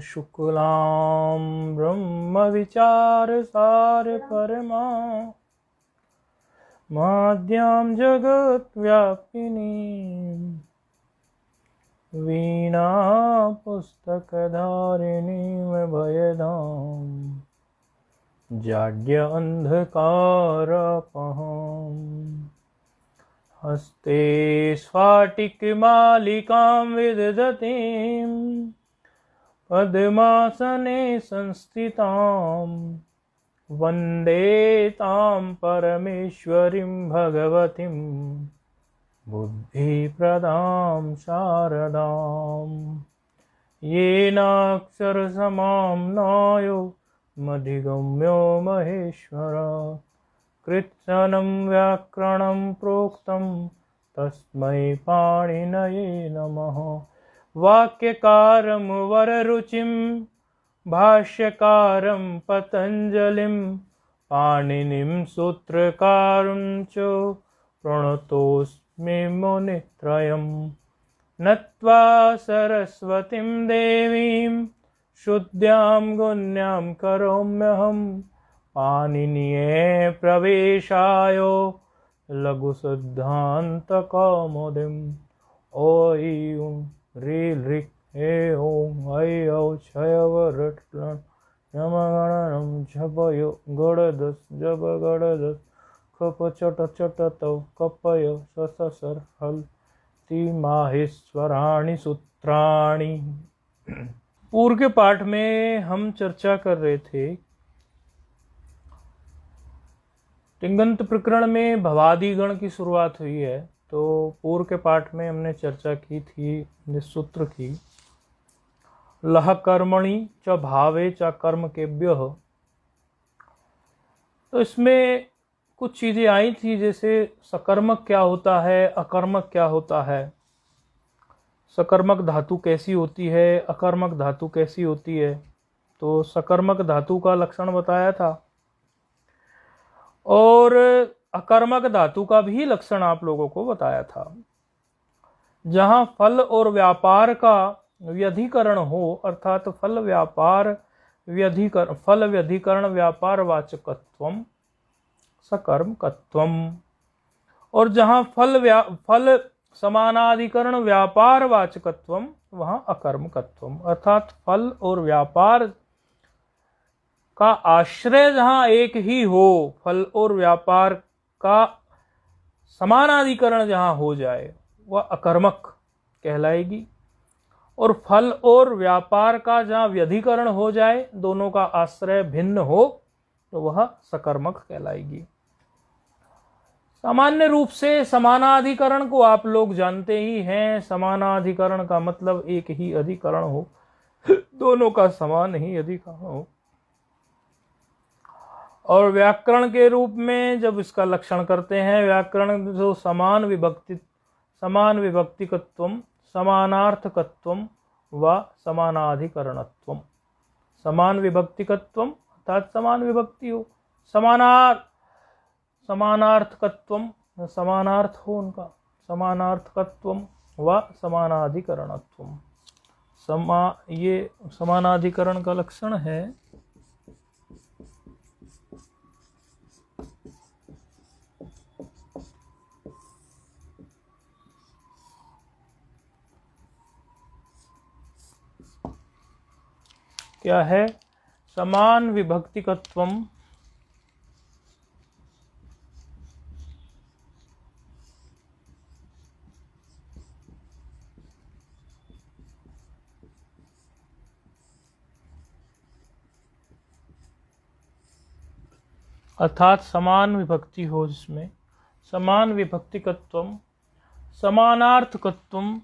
शुक्लां ब्रह्मविचारसार परमा माद्यां जगद्व्यापिनीं वीणा पुस्तकधारिणीं भयदां जाड्य अंधकारपहम् हस्ते स्फाटिकमालिकां विदधतीं पद्मासने संस्थितां वन्दे तां परमेश्वरीं भगवतीं बुद्धिप्रदां शारदां येनाक्षरसमाम्नायो मधिगम्यो महेश्वर कृत्स्नं व्याकरणं प्रोक्तं तस्मै पाणिनये नमः। वाक्यकारं वररुचिं भाष्यकारं पतञ्जलिं पाणिनिं सूत्रकारं च प्रणतोऽस्मि मुनित्रयम् नत्वा सरस्वतीं देवीं शुद्ध्यां गुण्यां करोम्यहं पाणिनीये प्रवेशाय लघुसिद्धान्तकौमुदीम्। ॐ ह्रीं ह्रीं ॐ ऐ औ क्षयवरट्लं यमगणनं झपयो गडदस जब गडदस खप चट चटतौ कपय सससर हल माहेश्वराणि सूत्राणि। पूर्व के पाठ में हम चर्चा कर रहे थे तिङन्त प्रकरण में भवादि गण की शुरुआत हुई है। तो पूर्व के पाठ में हमने चर्चा की थी इस सूत्र की, लह कर्मणि च भावे च कर्म केभ्यः। तो इसमें कुछ चीजें आई थी, जैसे सकर्मक क्या होता है, अकर्मक क्या होता है, सकर्मक धातु कैसी होती है, अकर्मक धातु कैसी होती है। तो सकर्मक धातु का लक्षण बताया था और अकर्मक धातु का भी लक्षण आप लोगों को बताया था। जहां फल और व्यापार का व्यधिकरण हो, अर्थात फल व्यधिकरण व्यापार वाचकत्वम सकर्मकत्वम, और जहां फल समानाधिकरण व्यापार वाचकत्वम वहां अकर्मकत्वम, अर्थात फल और व्यापार का आश्रय जहां एक ही हो, फल और व्यापार का समानाधिकरण जहां हो जाए वह अकर्मक कहलाएगी, और फल और व्यापार का जहां व्यधिकरण हो जाए, दोनों का आश्रय भिन्न हो, तो वह सकर्मक कहलाएगी। सामान्य रूप से समानाधिकरण को आप लोग जानते ही हैं। समानाधिकरण का मतलब एक ही अधिकरण हो, दोनों का समान ही अधिकरण हो। और व्याकरण के रूप में जब इसका लक्षण करते हैं, व्याकरण जो समान विभक्तिकत्वम समानार्थकत्वम व समानाधिकरणत्वम, समान विभक्तिकत्वम अर्थात समान विभक्ति हो, समानार्थकत्वम समानार्थ हो उनका, समानार्थकत्वम व समानाधिकरणत्वम। ये समानाधिकरण का लक्षण है। क्या है? समान विभक्तिकत्वम अर्थात समान विभक्ति हो जिसमें, समान विभक्तिकत्वम समानार्थकत्वम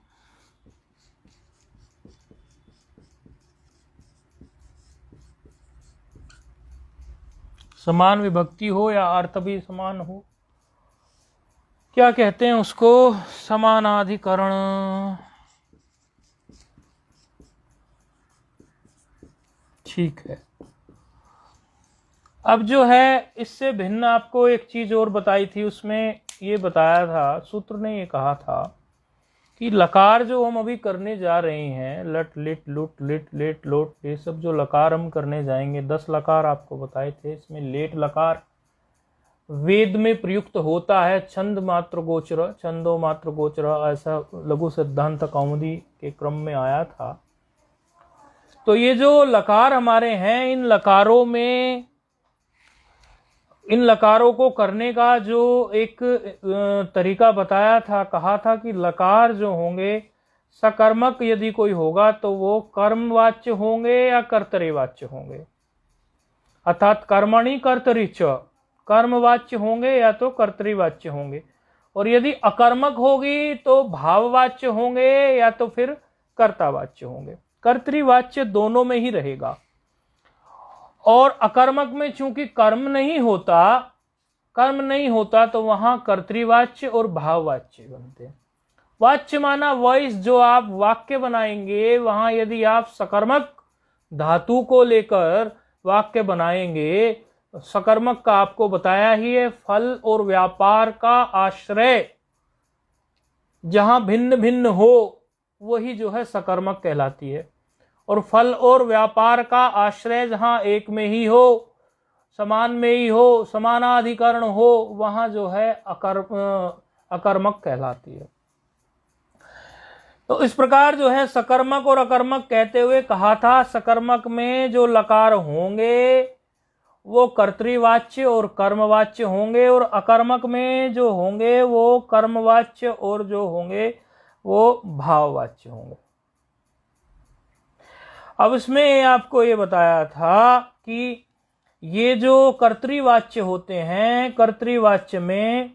समान विभक्ति हो या अर्थ भी समान हो, क्या कहते हैं उसको? समानाधिकरण। ठीक है। अब जो है इससे भिन्न आपको एक चीज और बताई थी, उसमें ये बताया था, सूत्र ने ये कहा था कि लकार जो हम अभी करने जा रहे हैं, लट लिट लुट लिट लेट लोट, ये सब जो लकार हम करने जाएंगे, 10 लकार आपको बताए थे, इसमें लेट लकार वेद में प्रयुक्त होता है, छंद मात्र गोचर, छंदो मात्र गोचर, ऐसा लघु सिद्धांत कौमुदी के क्रम में आया था। तो ये जो लकार हमारे हैं, इन लकारों को करने का जो एक तरीका बताया था, कहा था कि लकार जो होंगे सकर्मक यदि कोई होगा तो वो कर्मवाच्य होंगे या कर्तरीवाच्य होंगे, अर्थात कर्मणि कर्तरि च, कर्मवाच्य होंगे या तो कर्तरीवाच्य होंगे। और यदि अकर्मक होगी तो भाववाच्य होंगे या तो फिर कर्तावाच्य होंगे। कर्तरीवाच्य दोनों में ही रहेगा। और अकर्मक में चूंकि कर्म नहीं होता तो वहां कर्तरीवाच्य और भाववाच्य बनते हैं। वाच्य माना वॉइस, जो आप वाक्य बनाएंगे, वहां यदि आप सकर्मक धातु को लेकर वाक्य बनाएंगे, सकर्मक का आपको बताया ही है, फल और व्यापार का आश्रय जहां भिन्न भिन्न हो वही जो है सकर्मक कहलाती है। और फल और व्यापार का आश्रय जहां एक में ही हो, समान में ही हो, समानाधिकरण हो, वहां जो है अकर्मक कहलाती है। तो इस प्रकार जो है सकर्मक और अकर्मक कहते हुए कहा था, सकर्मक में जो लकार होंगे वो कर्तृवाच्य और कर्मवाच्य होंगे, और अकर्मक में जो होंगे वो कर्मवाच्य और जो होंगे वो भाववाच्य होंगे। अब इसमें आपको ये बताया था कि ये जो कर्तृवाच्य होते हैं, कर्तृवाच्य में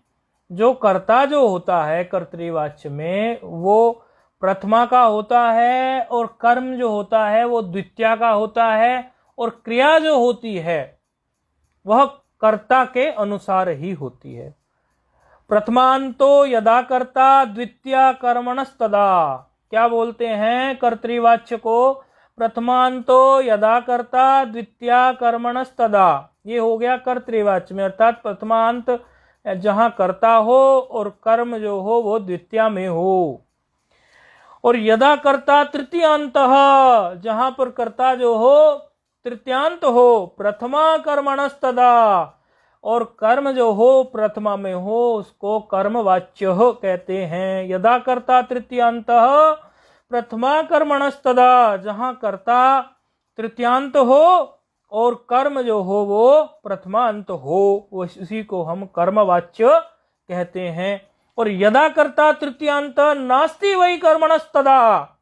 जो कर्ता जो होता है कर्तृवाच्य में वो प्रथमा का होता है, और कर्म जो होता है वो द्वितीया का होता है, और क्रिया जो होती है वह कर्ता के अनुसार ही होती है। प्रथमांतो यदा कर्ता द्वितीया कर्मणस्तदा, क्या बोलते हैं कर्तृवाच्य को? प्रथमांतो यदा कर्ता द्वितीया कर्मणस्तदा, ये हो गया कर्तृवाच्य में, अर्थात प्रथमांत जहां कर्ता हो और कर्म जो हो वो द्वितीया में हो। और यदा कर्ता तृतीयांत, जहां पर कर्ता जो हो तृतीयांत हो, प्रथमा कर्मणस्तदा, और कर्म जो हो प्रथमा में हो उसको कर्मवाच्य कहते हैं। यदा कर्ता तृतीयांत प्रथमा कर्मणस्तदा, जहां कर्ता तृतीयांत हो और कर्म जो हो वो प्रथमांत हो, उसी को हम कर्मवाच्य कहते हैं। और यदा कर्ता तृतीयांत नास्ति वही कर्मणस्तदा,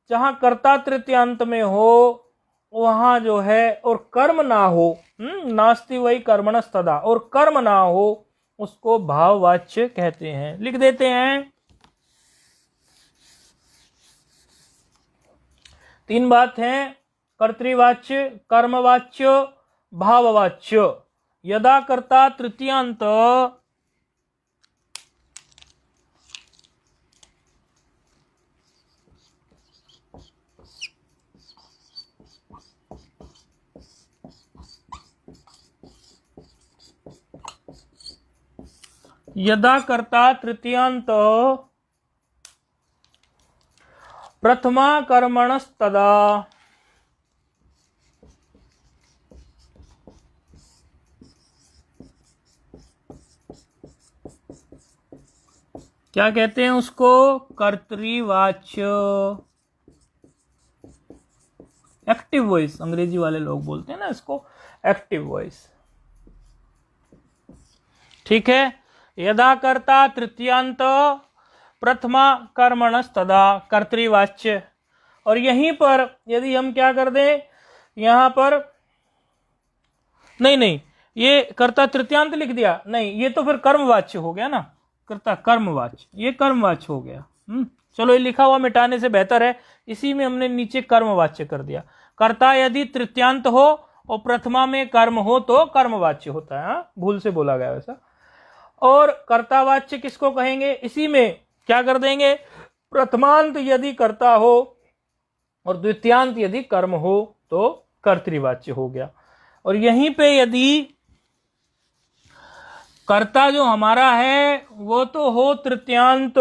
जहां कर्ता तृतीयांत में हो वहां जो है और कर्म ना हो, नास्ति वही कर्मणस्तदा, और कर्म ना हो उसको भाववाच्य कहते हैं। लिख देते हैं, 3 बात है, कर्तृवाच्य, कर्मवाच्य, भाववाच्य। यदा कर्ता तृतीयांत यदा कर्ता तृतीयांत प्रथमा कर्मणस्तदा, क्या कहते हैं उसको? कर्तृवाच्य, एक्टिव वॉइस अंग्रेजी वाले लोग बोलते हैं ना इसको, एक्टिव वॉइस। ठीक है, यदा कर्ता तृतीयांत प्रथमा कर्मणस्तदा, कर्तृवाच्य। और यहीं पर यदि हम क्या कर दें, यहां पर नहीं ये कर्ता तृतीयांत लिख दिया, नहीं ये तो फिर कर्मवाच्य हो गया ना, कर्ता कर्मवाच्य, ये कर्मवाच्य हो गया। चलो ये लिखा हुआ मिटाने से बेहतर है, इसी में हमने नीचे कर्मवाच्य कर दिया। कर्ता यदि तृतीयांत हो और प्रथमा में कर्म हो तो कर्मवाच्य होता है, भूल से बोला गया वैसा। और कर्तावाच्य किसको कहेंगे? इसी में क्या कर देंगे, प्रथमांत यदि कर्ता हो और द्वितीयांत यदि कर्म हो तो कर्तृवाच्य हो गया। और यहीं पे यदि कर्ता जो हमारा है वो तो हो तृतीयांत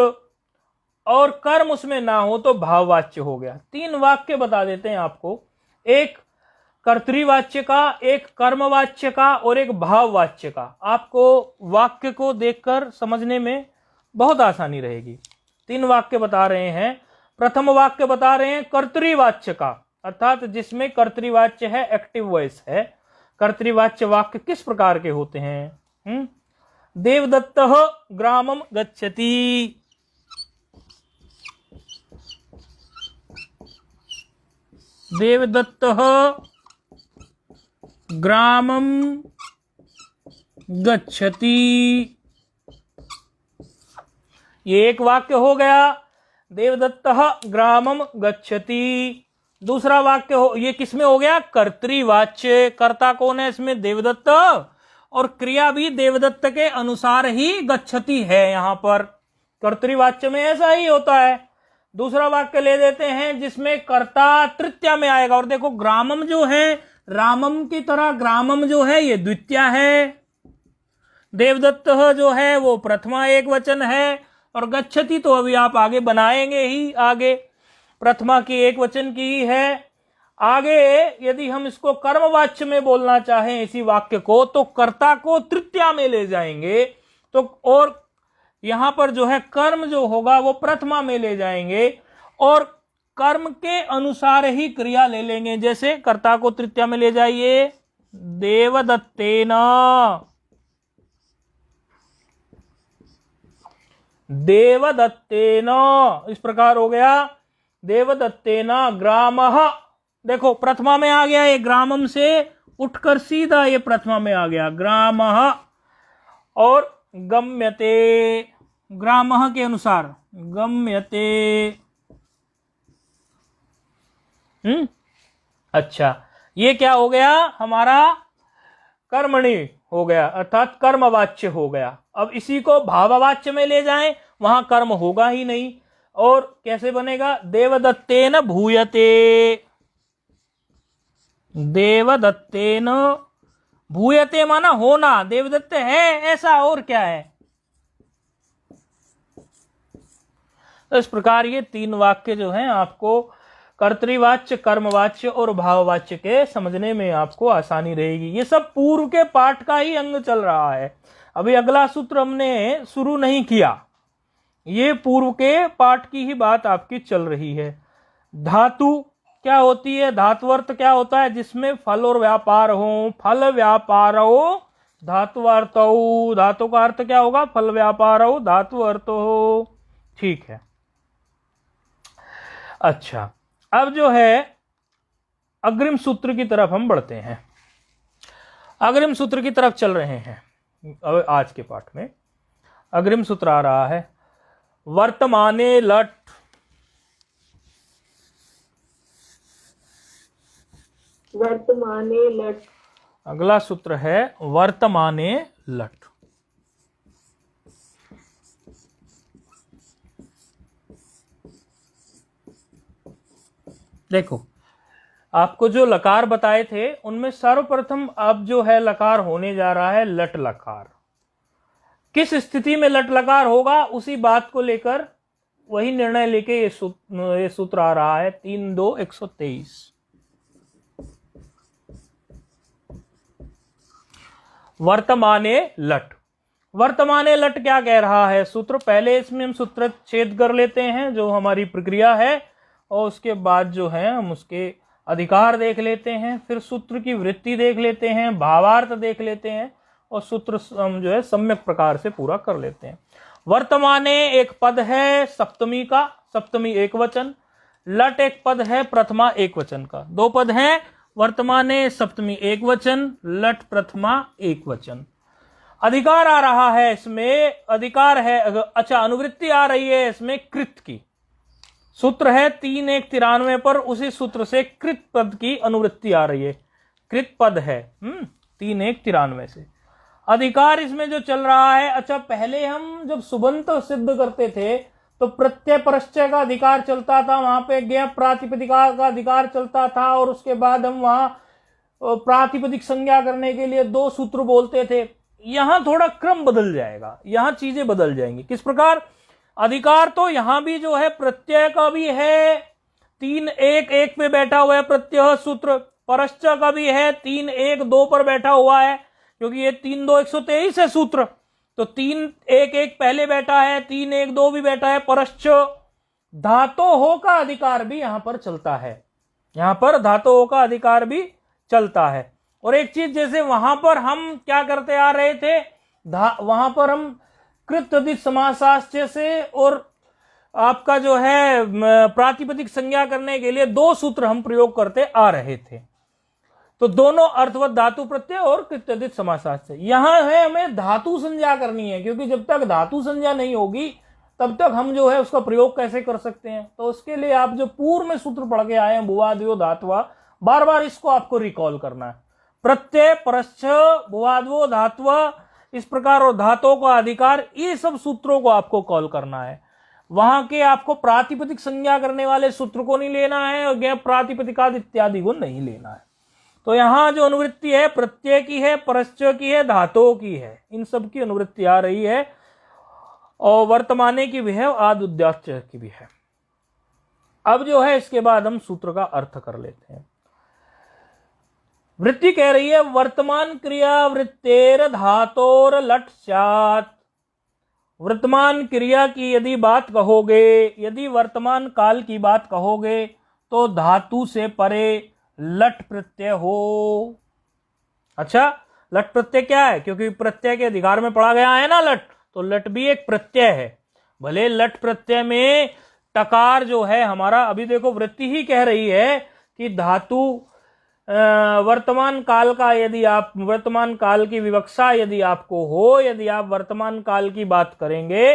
और कर्म उसमें ना हो तो भाववाच्य हो गया। 3 वाक्य बता देते हैं आपको, एक कर्तृवाच्य का, एक कर्मवाच्य का और एक भाववाच्य का। आपको वाक्य को देखकर समझने में बहुत आसानी रहेगी। 3 वाक्य बता रहे हैं। प्रथम वाक्य बता रहे हैं कर्तृवाच्य का, अर्थात जिसमें कर्तृवाच्य है, एक्टिव वॉइस है। कर्तृवाच्य वाक्य किस प्रकार के होते हैं? देवदत्तः ग्रामं गच्छति। देवदत्तः ग्रामं गच्छति, ये एक वाक्य हो गया। देवदत्तः ग्रामं गच्छति। दूसरा वाक्य ये किसमें हो गया? कर्तृवाच्य। कर्ता कौन है इसमें? देवदत्त, और क्रिया भी देवदत्त के अनुसार ही गच्छति है। यहां पर कर्तृवाच्य में ऐसा ही होता है। दूसरा वाक्य ले देते हैं जिसमें कर्ता तृतीया में आएगा, और देखो ग्रामम जो है, रामम की तरह ग्रामम जो है ये द्वितीया है, देवदत्त जो है वो प्रथमा एक वचन है, और गच्छति तो अभी आप आगे बनाएंगे ही, आगे प्रथमा की एक वचन की ही है। आगे यदि हम इसको कर्मवाच्य में बोलना चाहें इसी वाक्य को, तो कर्ता को तृतीया में ले जाएंगे, तो और यहां पर जो है कर्म जो होगा वो प्रथमा में ले जाएंगे, और कर्म के अनुसार ही क्रिया ले लेंगे। जैसे कर्ता को तृतीया में ले जाइए, देवदत्तेन, देवदत्तेन, इस प्रकार हो गया। देवदत्तेन ग्रामः, देखो प्रथमा में आ गया, ये ग्रामम से उठकर सीधा ये प्रथमा में आ गया, ग्रामः। और गम्यते, ग्रामः के अनुसार गम्यते। अच्छा, ये क्या हो गया? हमारा कर्मणि हो गया, अर्थात कर्मवाच्य हो गया। अब इसी को भाववाच्य में ले जाएं, वहां कर्म होगा ही नहीं। और कैसे बनेगा? देवदत्तेन भूयते, देवदत्तेन भूयते माना होना, देवदत्त है ऐसा, और क्या है? तो इस प्रकार ये 3 वाक्य जो हैं आपको कर्तृवाच्य, कर्मवाच्य और भाववाच्य के समझने में आपको आसानी रहेगी। ये सब पूर्व के पाठ का ही अंग चल रहा है, अभी अगला सूत्र हमने शुरू नहीं किया, ये पूर्व के पाठ की ही बात आपकी चल रही है। धातु क्या होती है? धातुअर्थ क्या होता है? जिसमें फल और व्यापार हो, फल व्यापार हो धातु अर्थ हो। धातु का अर्थ क्या होगा? फल व्यापार हो धातु अर्थ हो। ठीक है। अच्छा, अब जो है अग्रिम सूत्र की तरफ हम बढ़ते हैं। अग्रिम सूत्र की तरफ चल रहे हैं। अब आज के पाठ में अग्रिम सूत्र आ रहा है, वर्तमाने लट। वर्तमाने लट। अगला सूत्र है वर्तमाने लट। देखो, आपको जो लकार बताए थे उनमें सर्वप्रथम अब जो है लकार होने जा रहा है लट लकार। किस स्थिति में लट लकार होगा उसी बात को लेकर वही निर्णय लेके ये सूत्र आ रहा है 3-2-123। वर्तमाने लट। वर्तमाने लट क्या कह रहा है सूत्र? पहले इसमें हम सूत्र छेद कर लेते हैं जो हमारी प्रक्रिया है, और उसके बाद जो है हम उसके अधिकार देख लेते हैं, फिर सूत्र की वृत्ति देख लेते हैं, भावार्थ देख लेते हैं, और सूत्र हम जो है सम्यक प्रकार से पूरा कर लेते हैं। वर्तमाने एक पद है सप्तमी का, सप्तमी एक वचन। लट एक पद है प्रथमा एक वचन का। 2 पद हैं, वर्तमाने सप्तमी एक वचन, लट प्रथमा एक वचन। अधिकार आ रहा है इसमें, अधिकार है, अच्छा अनुवृत्ति आ रही है इसमें कृत की। सूत्र है 3-1-93 पर, उसी सूत्र से कृत पद की अनुवृत्ति आ रही है। कृत पद है 3-1-93 से। अधिकार इसमें जो चल रहा है, अच्छा पहले हम जब सुबंत सिद्ध करते थे तो प्रत्यय परश्चय का अधिकार चलता था, वहां पे ज्ञ प्रातिपदिका का अधिकार चलता था, और उसके बाद हम वहां प्रातिपदिक संज्ञा करने के लिए 2 सूत्र बोलते थे। यहां थोड़ा क्रम बदल जाएगा, यहां चीजें बदल जाएंगी। किस प्रकार? अधिकार तो यहां भी जो है प्रत्यय का भी है, 3 1 1 पे बैठा हुआ है प्रत्यय सूत्र। परश्च का भी है, 3 1 2 पर बैठा हुआ है, क्योंकि ये 3 2 123 है सूत्र, तो 3 1 1 पहले बैठा है, 3 1 2 भी बैठा है। परश्च धातो हो का अधिकार भी यहां पर चलता है, यहां पर धातो हो का अधिकार भी चलता है। और एक चीज, जैसे वहां पर हम क्या करते आ रहे थे, वहां पर हम कृत तद्धित समासाश्च से और आपका जो है प्रातिपदिक संज्ञा करने के लिए 2 सूत्र हम प्रयोग करते आ रहे थे। तो दोनों अर्थवत धातु प्रत्यय और कृत तद्धित समासाश्च। यहां है हमें धातु संज्ञा करनी है, क्योंकि जब तक धातु संज्ञा नहीं होगी तब तक हम जो है उसका प्रयोग कैसे कर सकते हैं। तो उसके लिए आप जो पूर्व में सूत्र पढ़ के आए हैं, भुवादियो धात्वा, बार बार इसको आपको रिकॉल करना है। प्रत्यय, परश्च, भुवादियो धात्वा, इस प्रकार और धातों का अधिकार, ये सब सूत्रों को आपको कॉल करना है। वहां के आपको प्रातिपदिक संज्ञा करने वाले सूत्र को नहीं लेना है और गैर प्रातिपदिकाद इत्यादि को नहीं लेना है। तो यहां जो अनुवृत्ति है प्रत्यय की है, परश्च की है, धातुओं की है, इन सब की अनुवृत्ति आ रही है, और वर्तमाने की भी है, आदि उद्याश्च की भी है। अब जो है इसके बाद हम सूत्र का अर्थ कर लेते हैं। वृत्ति कह रही है वर्तमान क्रिया वृत्तेर धातोर लट स्यात्। वर्तमान क्रिया की यदि बात कहोगे, यदि वर्तमान काल की बात कहोगे, तो धातु से परे लट प्रत्यय हो। अच्छा, लट प्रत्यय क्या है? क्योंकि प्रत्यय के अधिकार में पढ़ा गया है ना लट, तो लट भी एक प्रत्यय है। भले लट प्रत्यय में टकार जो है हमारा, अभी देखो वृत्ति ही कह रही है कि धातु वर्तमान काल का, यदि आप वर्तमान काल की विवक्षा यदि आपको हो, यदि आप वर्तमान काल की बात करेंगे,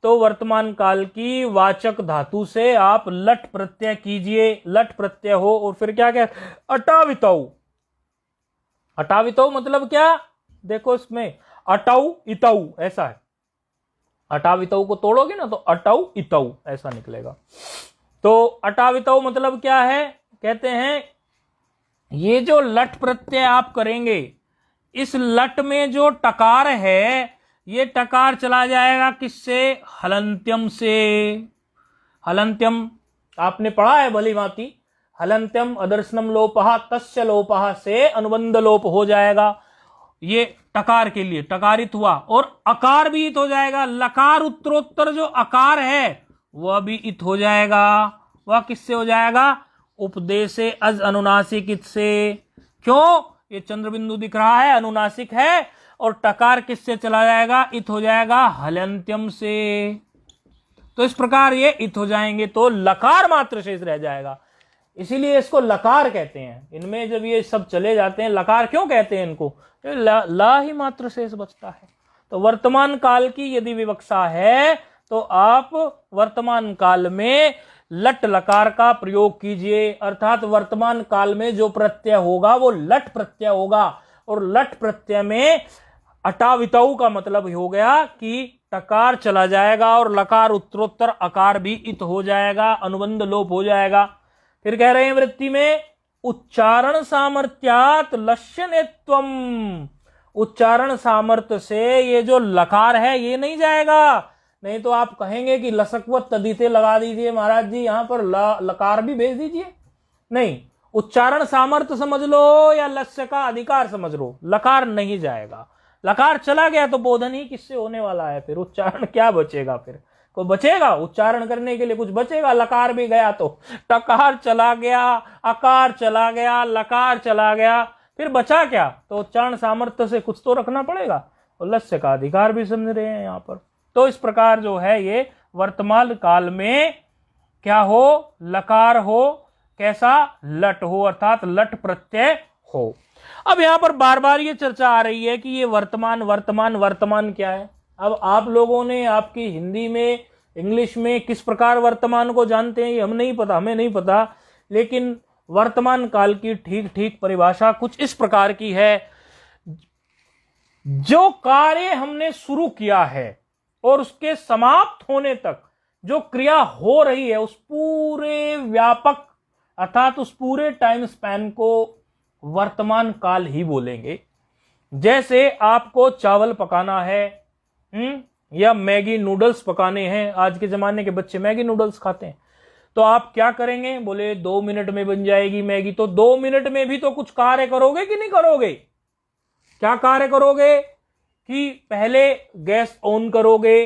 तो वर्तमान काल की वाचक धातु से आप लट प्रत्यय कीजिए, लट प्रत्यय हो। और फिर क्या क्या, अटावितौ। अटावितौ मतलब क्या? देखो इसमें अटौ इतौ ऐसा है, अटावितौ को तोड़ोगे ना तो अटौ इतौ ऐसा निकलेगा। तो अटावितौ मतलब क्या है? कहते हैं ये जो लट प्रत्यय आप करेंगे, इस लट में जो टकार है, ये टकार चला जाएगा किससे? हलंत्यम से। हलंत्यम आपने पढ़ा है भली भांति, हलंत्यम अदर्शनम लोपः तस्य लोपः से अनुबंध लोप हो जाएगा। ये टकार के लिए टकारित हुआ, और अकार भी इत हो जाएगा। लकार उत्तरोत्तर जो अकार है वह भी इत हो जाएगा। वह किससे हो जाएगा? उपदेशे अज अनुनासिक इत से। क्यों? ये चंद्र बिंदु दिख रहा है, अनुनासिक है, और टकार किससे चला जाएगा? इत हो जाएगा हलंत्यम से। तो इस प्रकार ये इत हो जाएंगे, तो लकार मात्र शेष रह जाएगा, इसीलिए इसको लकार कहते हैं। इनमें जब ये सब चले जाते हैं, लकार क्यों कहते हैं इनको? ला ही मात्र शेष बचता है। तो वर्तमान काल की यदि विवक्षा है तो आप वर्तमान काल में लट लकार का प्रयोग कीजिए, अर्थात वर्तमान काल में जो प्रत्यय होगा वो लट प्रत्यय होगा। और लट प्रत्यय में अटावितौ का मतलब हो गया कि टकार चला जाएगा और लकार उत्तरोत्तर अकार भी इत हो जाएगा, अनुबंध लोप हो जाएगा। फिर कह रहे हैं वृत्ति में उच्चारण सामर्थ्यात लक्ष्यनेत्वम। उच्चारण सामर्थ्य से ये जो लकार है ये नहीं जाएगा। नहीं तो आप कहेंगे कि लसकवत तदिते लगा दीजिए महाराज जी, यहां पर लकार भी भेज दीजिए। नहीं, उच्चारण सामर्थ्य समझ लो या लक्ष्य का अधिकार समझ लो, लकार नहीं जाएगा। लकार चला गया तो बोधन ही किससे होने वाला है? फिर उच्चारण क्या बचेगा? फिर कोई बचेगा उच्चारण करने के लिए? कुछ बचेगा? लकार भी गया तो टकार चला गया, अकार चला गया, लकार चला गया, फिर बचा क्या? तो उच्चारण सामर्थ्य से कुछ तो रखना पड़ेगा, और लक्ष्य का अधिकार भी समझ रहे हैं यहाँ पर। तो इस प्रकार जो है ये वर्तमान काल में क्या हो? लकार हो, कैसा? लट हो, अर्थात लट प्रत्यय हो। अब यहां पर बार बार ये चर्चा आ रही है कि ये वर्तमान वर्तमान वर्तमान क्या है। अब आप लोगों ने आपकी हिंदी में, इंग्लिश में किस प्रकार वर्तमान को जानते हैं ये हमें नहीं पता, लेकिन वर्तमान काल की ठीक ठीक परिभाषा कुछ इस प्रकार की है, जो कार्य हमने शुरू किया है और उसके समाप्त होने तक जो क्रिया हो रही है, उस पूरे व्यापक अर्थात उस पूरे टाइम स्पैन को वर्तमान काल ही बोलेंगे। जैसे आपको चावल पकाना है, या मैगी नूडल्स पकाने हैं, आज के जमाने के बच्चे मैगी नूडल्स खाते हैं, तो आप क्या करेंगे? बोले 2 मिनट में बन जाएगी मैगी। तो 2 मिनट में भी तो कुछ कार्य करोगे कि नहीं करोगे? क्या कार्य करोगे कि पहले गैस ऑन करोगे,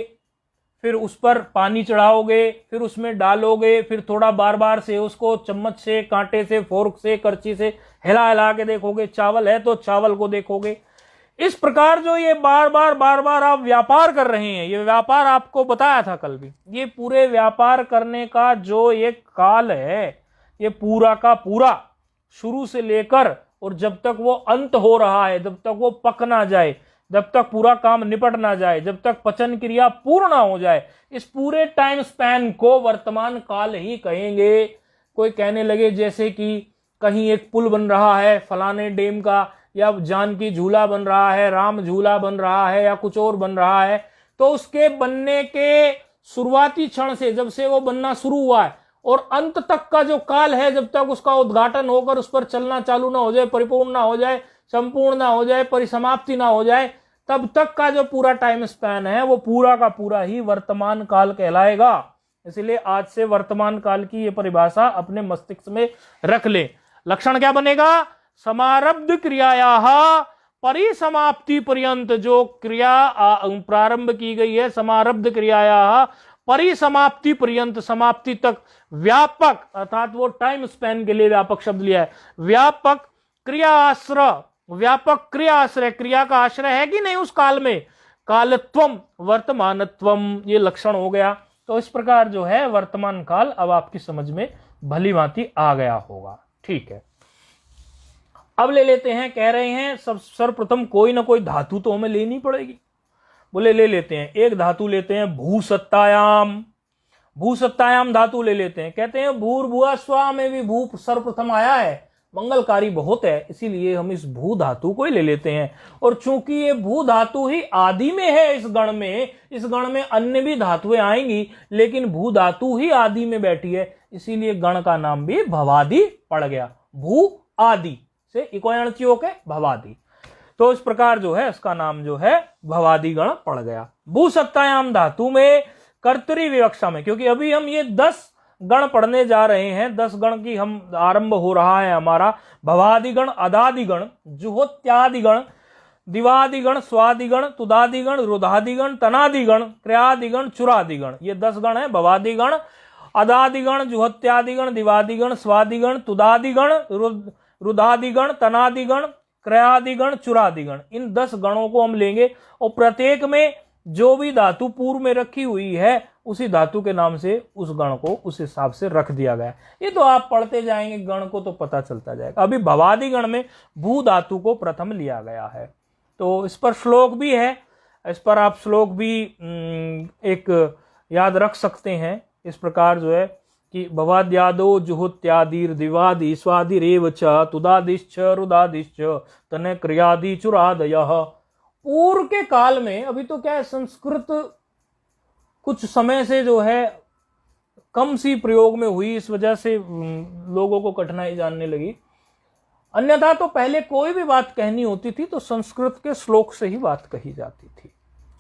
फिर उस पर पानी चढ़ाओगे, फिर उसमें डालोगे, फिर थोड़ा बार बार से उसको चम्मच से, कांटे से, फोर्क से, करछी से हिला हिला के देखोगे। चावल है तो चावल को देखोगे। इस प्रकार जो ये बार बार आप व्यापार कर रहे हैं, ये व्यापार आपको बताया था कल भी, ये पूरे व्यापार करने का जो एक काल है, ये पूरा का पूरा शुरू से लेकर और जब तक वो अंत हो रहा है, जब तक वो पक ना जाए, जब तक पूरा काम निपट ना जाए, जब तक पचन क्रिया पूर्ण हो जाए, इस पूरे टाइम स्पैन को वर्तमान काल ही कहेंगे। कोई कहने लगे जैसे कि कहीं एक पुल बन रहा है फलाने डेम का, या जानकी झूला बन रहा है, राम झूला बन रहा है, या कुछ और बन रहा है, तो उसके बनने के शुरुआती क्षण से, जब से वो बनना शुरू हुआ है और अंत तक का जो काल है, जब तक उसका उद्घाटन होकर उस पर चलना चालू ना हो जाए, परिपूर्ण ना हो जाए, संपूर्ण ना हो जाए, परिसमाप्ति ना हो जाए, तब तक का जो पूरा टाइम स्पैन है वो पूरा का पूरा ही वर्तमान काल कहलाएगा। इसलिए आज से वर्तमान काल की ये परिभाषा अपने मस्तिष्क में रख ले। लक्षण क्या बनेगा? समारब्ध क्रियायाः परिसमाप्ति पर्यंत, जो क्रिया प्रारंभ की गई है समारब्ध क्रियायाः परिसमाप्ति पर्यंत, समाप्ति तक, व्यापक, अर्थात वो टाइम स्पैन के लिए व्यापक शब्द लिया है, व्यापक क्रिया आश्रय, व्यापक क्रिया आश्रय, क्रिया का आश्रय है कि नहीं उस काल में, कालत्वम वर्तमानत्वम, ये लक्षण हो गया। तो इस प्रकार जो है वर्तमान काल अब आपकी समझ में भली भांति आ गया होगा। ठीक है, अब ले लेते हैं, कह रहे हैं सब सर्वप्रथम कोई ना कोई धातु तो हमें लेनी पड़ेगी। बोले ले लेते हैं, एक धातु लेते हैं भूसत्तायाम, भूसत्तायाम धातु ले लेते हैं। कहते हैं भूर्भुवः स्वः में भी भू सर्वप्रथम आया है, मंगलकारी बहुत है, इसीलिए हम इस भू धातु को ही ले लेते हैं। और चूंकि ये भू धातु ही आदि में है इस गण में, इस गण में अन्य भी धातुएं आएंगी, लेकिन भू धातु ही आदि में बैठी है, इसीलिए गण का नाम भी भवादि पड़ गया। भू आदि से इकोयणची होके भवादि, तो इस प्रकार जो है इसका नाम जो है भवादि गण पड़ गया। भूसत्तायाम धातु में कर्तरी विवक्षा में, क्योंकि अभी हम ये 10 गण पढ़ने जा रहे हैं, 10 गण की हम आरंभ हो रहा है हमारा। भवादिगण, अदादिगण, जुहोत्यादिगण, दिवादिगण, स्वादिगण, तुदादिगण, रुधादिगण, तनादिगण, क्रियादिगण, चुरादिगण, ये 10 गण है। भवादिगण, अदादिगण, जुहोत्यादिगण, दिवादिगण, स्वादिगण, तुदादिगण, रुधादिगण, तनादिगण, क्रयादिगण, चुरादिगण, इन 10 गणों को हम लेंगे और प्रत्येक में जो भी धातु पूर्व में रखी हुई है उसी धातु के नाम से उस गण को उस हिसाब से रख दिया गया। ये तो आप पढ़ते जाएंगे गण को तो पता चलता जाएगा। अभी भवादि गण में भू धातु को प्रथम लिया गया है, तो इस पर श्लोक भी है, इस पर आप श्लोक भी एक याद रख सकते हैं। इस प्रकार जो है कि भवाद्यादो जुहोत्यादिर दिवादि स्वादिरेव च तुदादिश्च रुदादिश्च तने क्रियादि चुरादयः। पूर्व के काल में, अभी तो क्या है संस्कृत कुछ समय से जो है कम सी प्रयोग में हुई, इस वजह से लोगों को कठिनाई जानने लगी, अन्यथा तो पहले कोई भी बात कहनी होती थी तो संस्कृत के श्लोक से ही बात कही जाती थी।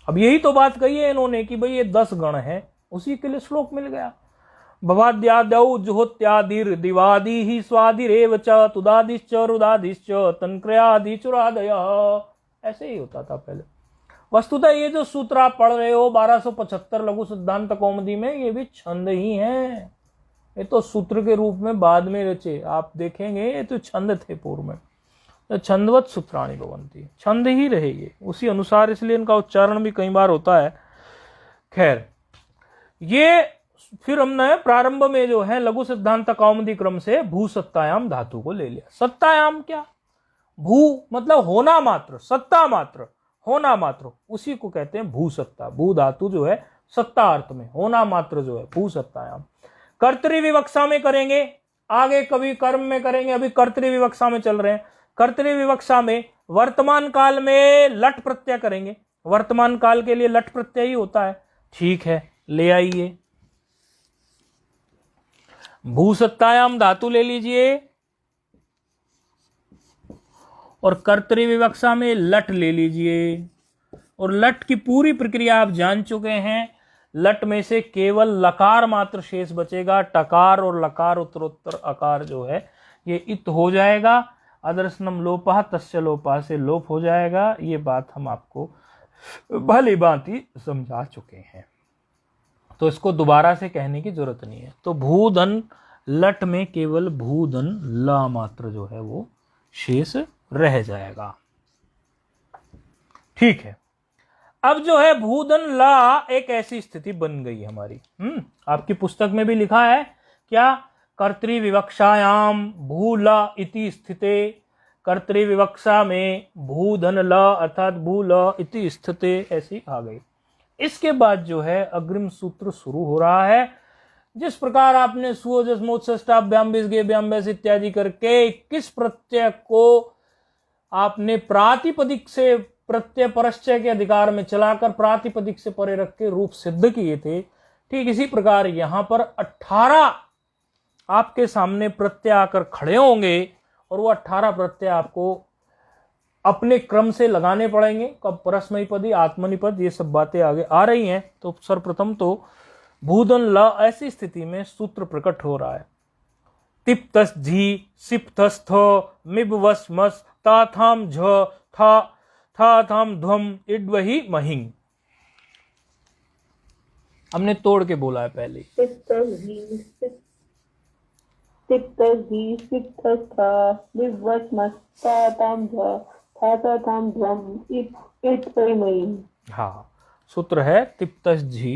अब यही तो बात कही है इन्होंने कि भाई ये 10 गण है, उसी के लिए श्लोक मिल गया। भवाद्यादौ जुहोत्यादिर दिवादि ही स्वादिरेव च तुदादिश्च रुदादिश्च तन्क्रियादि चुरादयः, ऐसे ही होता था पहले। वस्तुतः ये जो सूत्र आप पढ़ रहे हो 1275 लघु सिद्धांत कौमुदी में, ये भी छंद ही हैं, ये तो सूत्र के रूप में बाद में रचे, आप देखेंगे ये तो छंद थे पूर्व में। तो छंदवत सूत्राणि भवन्ति, छंद ही रहेंगे उसी अनुसार, इसलिए इनका उच्चारण भी कई बार होता है। खैर, ये फिर हमने प्रारंभ में जो है लघु सिद्धांत कौमुदी क्रम से भू सत्तायाम धातु को ले लिया। सत्तायाम क्या? भू मतलब होना मात्र, सत्ता मात्र, होना मात्र, उसी को कहते हैं भू सत्ता। भू धातु जो है सत्ता अर्थ में, होना मात्र जो है भू सत्तायाम। कर्तरी विवक्षा में करेंगे, आगे कभी कर्म में करेंगे, अभी कर्तरी विवक्षा में चल रहे हैं। कर्तरी विवक्षा में वर्तमान काल में लट प्रत्यय करेंगे, वर्तमान काल के लिए लट प्रत्यय ही होता है। ठीक है, ले आइए, भूसत्तायाम धातु ले लीजिए और कर्तरी विवक्षा में लट ले लीजिए और लट की पूरी प्रक्रिया आप जान चुके हैं। लट में से केवल लकार मात्र शेष बचेगा, टकार और लकार उत्तरोत्तर अकार जो है ये इत हो जाएगा। अदर्शनम लोपः तस्य लोपः से लोप हो जाएगा। ये बात हम आपको भली भांति समझा चुके हैं, तो इसको दोबारा से कहने की जरूरत नहीं है। तो भूधन लट में केवल भूधन ला मात्र जो है वो शेष रह जाएगा। ठीक है, अब जो है भूधन ला एक ऐसी स्थिति बन गई हमारी। आपकी पुस्तक में भी लिखा है क्या, कर्तृविवक्षायाम भूला इति स्थिते, कर्तृविवक्षा में भूधन ल अर्थात भूल इति स्थिते ऐसी आ गई। इसके बाद जो है अग्रिम सूत्र शुरू हो रहा है। जिस प्रकार आपने सुओजस्मोत्सष्टाभ्याम विसर्गेभ्याम इत्यादि करके 21 प्रत्यय को आपने प्रातिपदिक से प्रत्यय परश्चय के अधिकार में चलाकर प्रातिपदिक से परे रख के रूप सिद्ध किए थे, ठीक इसी प्रकार यहां पर 18 आपके सामने प्रत्यय आकर खड़े होंगे और वो 18 प्रत्यय आपको अपने क्रम से लगाने पड़ेंगे। कब, परस्मैपदी, आत्मनिपद, ये सब बातें आगे आ रही हैं। तो सर्वप्रथम तो भूधन ल ऐसी स्थिति में सूत्र प्रकट हो रहा है। तिप्तस झी सिप्तस्थ मिबवस मस ताथाम झ था थाम ध्वम इड्वही महिंग। हमने तोड़ के बोला है पहले। हाँ, सूत्र है तिप्तस झी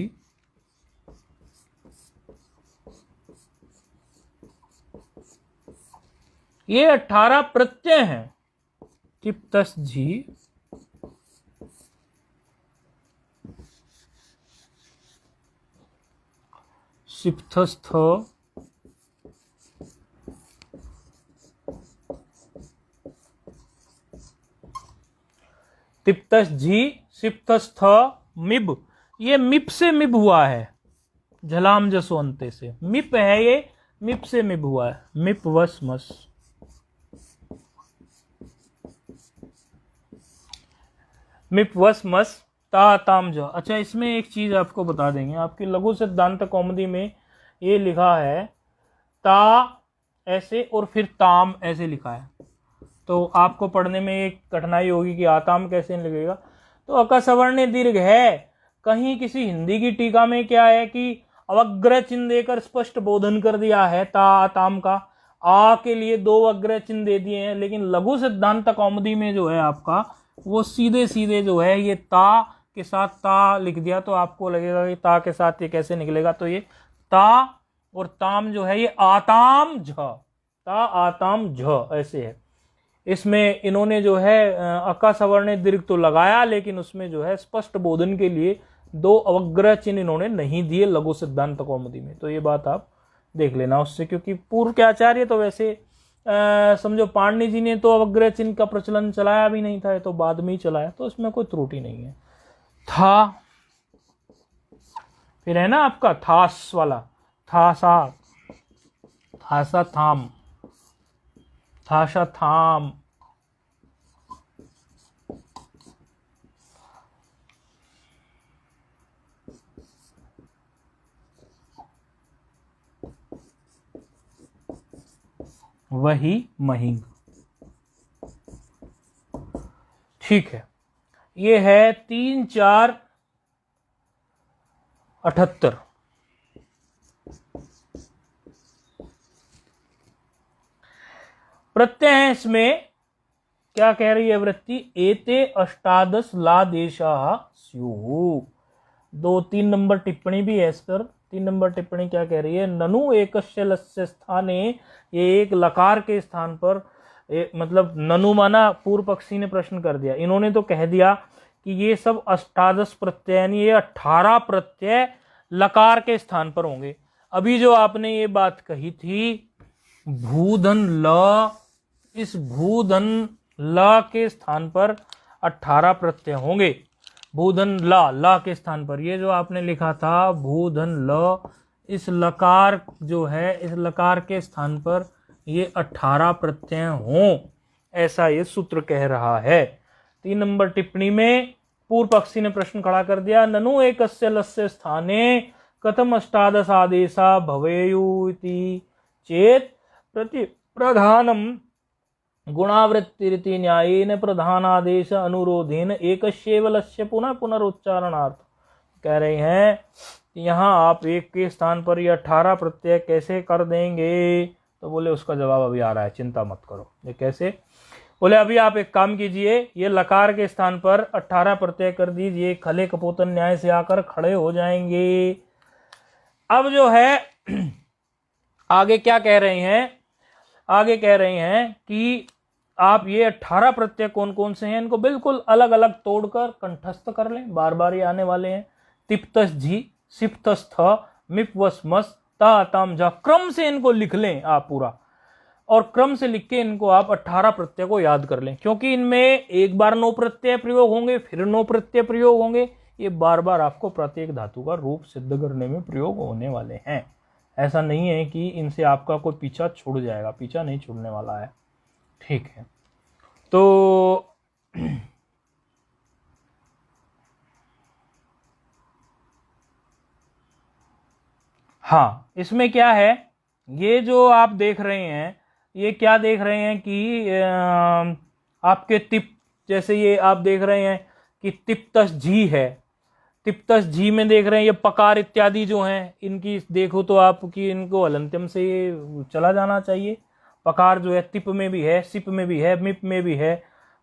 ये 18 प्रत्यय हैं। तिप्तस झी सिप्तस्थ तिप्तस झी सिप्तस्थ मिब, ये मिप से मिब हुआ है, झलाम जसो अंते से मिप है, ये मिप से मिब हुआ है। मिप वस मस, मिप वस मस ता ताम ज। अच्छा, इसमें एक चीज आपको बता देंगे, आपकी लघु सिद्धांत कौमुदी में ये लिखा है ता ऐसे और फिर ताम ऐसे लिखा है, तो आपको पढ़ने में एक कठिनाई होगी कि आताम कैसे लिखेगा। तो अकसवर्ण दीर्घ है। कहीं किसी हिंदी की टीका में क्या है कि अवग्रह चिन्ह देकर स्पष्ट बोधन कर दिया है ता आताम का, आ के लिए 2 अग्रह चिन्ह दे दिए हैं, लेकिन लघु सिद्धांत कौमुदी में जो है आपका वो सीधे सीधे जो है ये ता के साथ ता लिख दिया। तो आपको लगेगा कि ता के साथ ये कैसे निकलेगा, तो ये ता और ताम जो है ये आताम झ, ता आताम झ ऐसे है। इसमें इन्होंने जो है अका सवर्ण दीर्घ तो लगाया, लेकिन उसमें जो है स्पष्ट बोधन के लिए 2 अवग्रह चिन्ह इन्होंने नहीं दिए लघु सिद्धांत कौमुदी में। तो ये बात आप देख लेना उससे, क्योंकि पूर्व के आचार्य तो वैसे समझो पाणिनि जी ने तो अवग्रह चिन्ह का प्रचलन चलाया भी नहीं था, ये तो बाद में ही चलाया, तो इसमें कोई त्रुटि नहीं है। था, फिर है ना आपका थास वाला, थासा, थासा थाम, थाशा थाम, वही महिंग। ठीक है, ये है 3 4 78। प्रत्यय है इसमें, क्या कह रही है वृत्ति, एते अष्टादश लादेशाः स्युः। 2-3 नंबर टिप्पणी भी है इस पर। 3 नंबर टिप्पणी क्या कह रही है, ननु एकस्य लस्य स्थाने, ये एक लकार के स्थान पर, मतलब ननु माना पूर्व पक्षी ने प्रश्न कर दिया, इन्होंने तो कह दिया कि ये सब अष्टादश प्रत्यय यानी ये 18 प्रत्यय लकार के स्थान पर होंगे। अभी जो आपने ये बात कही थी भूधन ल, इस भूधन ल के स्थान पर 18 प्रत्यय होंगे। भूधन ला के स्थान पर ये जो आपने लिखा था भूधन ल, इस लकार जो है इस लकार के स्थान पर ये 18 प्रत्यय हों, ऐसा ये सूत्र कह रहा है। 3 नंबर टिप्पणी में पूर्व पक्षी ने प्रश्न खड़ा कर दिया, ननु एकस्य लस्य स्थाने कथम अष्टादश आदेशा भवेयु इति चेत प्रधानम गुणावृत्तिरिति न्यायेन प्रधानादेश अनुरोधेन एकस्यैव लस्य पुनः पुनरुच्चारणार्थ। कह रहे हैं यहाँ आप एक के स्थान पर ये 18 प्रत्यय कैसे कर देंगे? तो बोले उसका जवाब अभी आ रहा है, चिंता मत करो। ये कैसे? बोले अभी आप एक काम कीजिए, ये लकार के स्थान पर 18 प्रत्यय कर दीजिए, खले कपोतन न्याय से आकर खड़े हो जाएंगे। अब जो है आगे क्या कह रहे हैं? आगे कह रहे हैं कि आप ये 18 प्रत्यय कौन कौन से हैं इनको बिल्कुल अलग अलग तोड़कर कंठस्थ कर लें, बार बार ये आने वाले हैं। तिप्तस झी, सिप्तस थ, मिप वस मस, ता ताम झा, क्रम से इनको लिख लें आप पूरा, और क्रम से लिख के इनको आप 18 प्रत्यय को याद कर लें, क्योंकि इनमें एक बार 9 प्रत्यय प्रयोग होंगे, फिर 9 प्रत्यय प्रयोग होंगे, ये बार बार आपको प्रत्येक धातु का रूप सिद्ध करने में प्रयोग होने वाले हैं। ऐसा नहीं है कि इनसे आपका कोई पीछा छूट जाएगा, पीछा नहीं छूटने वाला है। ठीक है, तो हाँ, इसमें क्या है, ये जो आप देख रहे हैं, ये क्या देख रहे हैं कि आपके तिप, जैसे ये आप देख रहे हैं कि तिप्तस झी है, तिप्तस झी में देख रहे हैं ये पकार इत्यादि जो हैं, इनकी देखो तो आपकी इनको हलंत्यम से ये चला जाना चाहिए। पकार जो है तिप में भी है, सिप में भी है, मिप में भी है,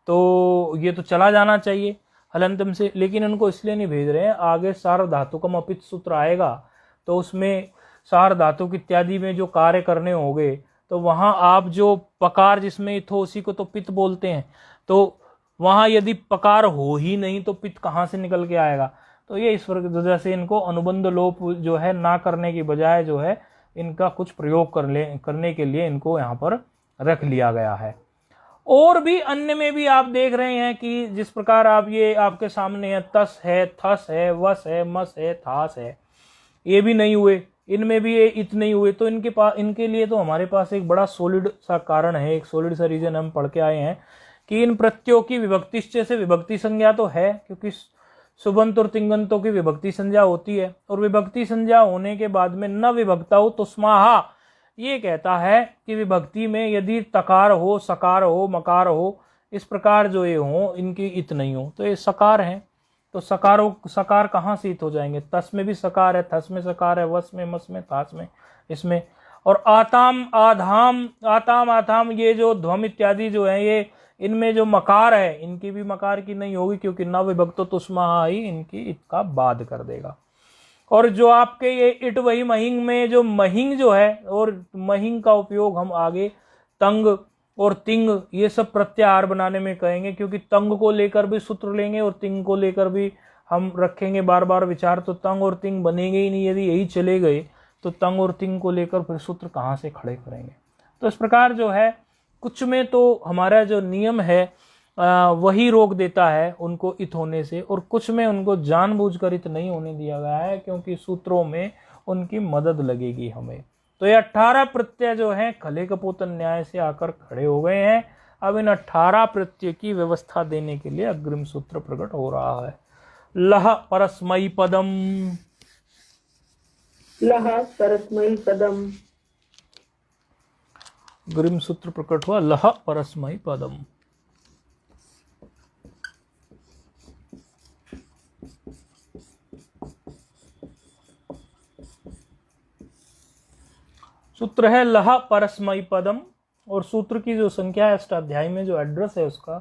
तो ये तो चला जाना चाहिए हलंत्यम से, लेकिन इनको इसलिए नहीं भेज रहे हैं, आगे सार्वधातुकम अपित सूत्र आएगा तो उसमें सार्वधातुक इत्यादि में जो कार्य करने होंगे, तो वहाँ आप जो पकार जिसमें इथो उसी को तो पित बोलते हैं, तो वहाँ यदि पकार हो ही नहीं तो पित कहाँ से निकल के आएगा? तो ये इस वजह से इनको अनुबंध लोप जो है ना करने की बजाय जो है इनका कुछ प्रयोग करने के लिए इनको यहाँ पर रख लिया गया है। और भी अन्य में भी आप देख रहे हैं कि जिस प्रकार आप ये आपके सामने है, तस है, थस है, वस है, मस है, थास है, ये भी नहीं हुए, इनमें भी ये इत नहीं हुए, तो इनके लिए तो हमारे पास एक बड़ा सॉलिड सा कारण है, एक सॉलिड सा रीजन हम पढ़ के आए हैं कि इन प्रत्ययों की विभक्तिश्च से विभक्ति संज्ञा तो है, क्योंकि सुबंत और तिंगंतों की विभक्ति संज्ञा होती है, और विभक्ति संज्ञा होने के बाद में न विभक्ता हो तो स्माहा ये कहता है कि विभक्ति में यदि तकार हो, सकार हो, मकार हो, इस प्रकार जो ये हो, इनकी इत नहीं हो, तो ये सकार हैं। तो सकार कहाँ से इत हो जाएंगे? तस में भी सकार है, थस में सकार है, वस में, मस में, थास में, इसमें। और आताम, आधाम, आताम, आथाम, ये जो ध्वम इत्यादि जो है, ये इनमें जो मकार है, इनकी भी मकार की नहीं होगी, क्योंकि न विभक्तो तुस्मा ही इनकी इत का बाद कर देगा। और जो आपके ये इट वही महिंग में जो महिंग जो है, और महिंग का उपयोग हम आगे तंग और तिंग ये सब प्रत्याहार बनाने में कहेंगे, क्योंकि तंग को लेकर भी सूत्र लेंगे और तिंग को लेकर भी हम रखेंगे बार बार विचार, तो तंग और तिंग बनेंगे ही नहीं। यदि यही चले गए तो तंग और तिंग को लेकर फिर सूत्र कहाँ से खड़े करेंगे? तो इस प्रकार जो है कुछ में तो हमारा जो नियम है वही रोक देता है उनको इत होने से, और कुछ में उनको जानबूझकर इत नहीं होने दिया गया है, क्योंकि सूत्रों में उनकी मदद लगेगी हमें। तो ये 18 प्रत्यय जो हैं खले कपोतन न्याय से आकर खड़े हो गए हैं। अब इन 18 प्रत्यय की व्यवस्था देने के लिए अग्रिम सूत्र प्रकट हो रहा है। लह परस्मई पदम, लह परस्मई पदम, अग्रिम सूत्र प्रकट हुआ लह परस्मई पदम। सूत्र है लह परस्मई पदम, और सूत्र की जो संख्या है अष्टाध्यायी में जो एड्रेस है उसका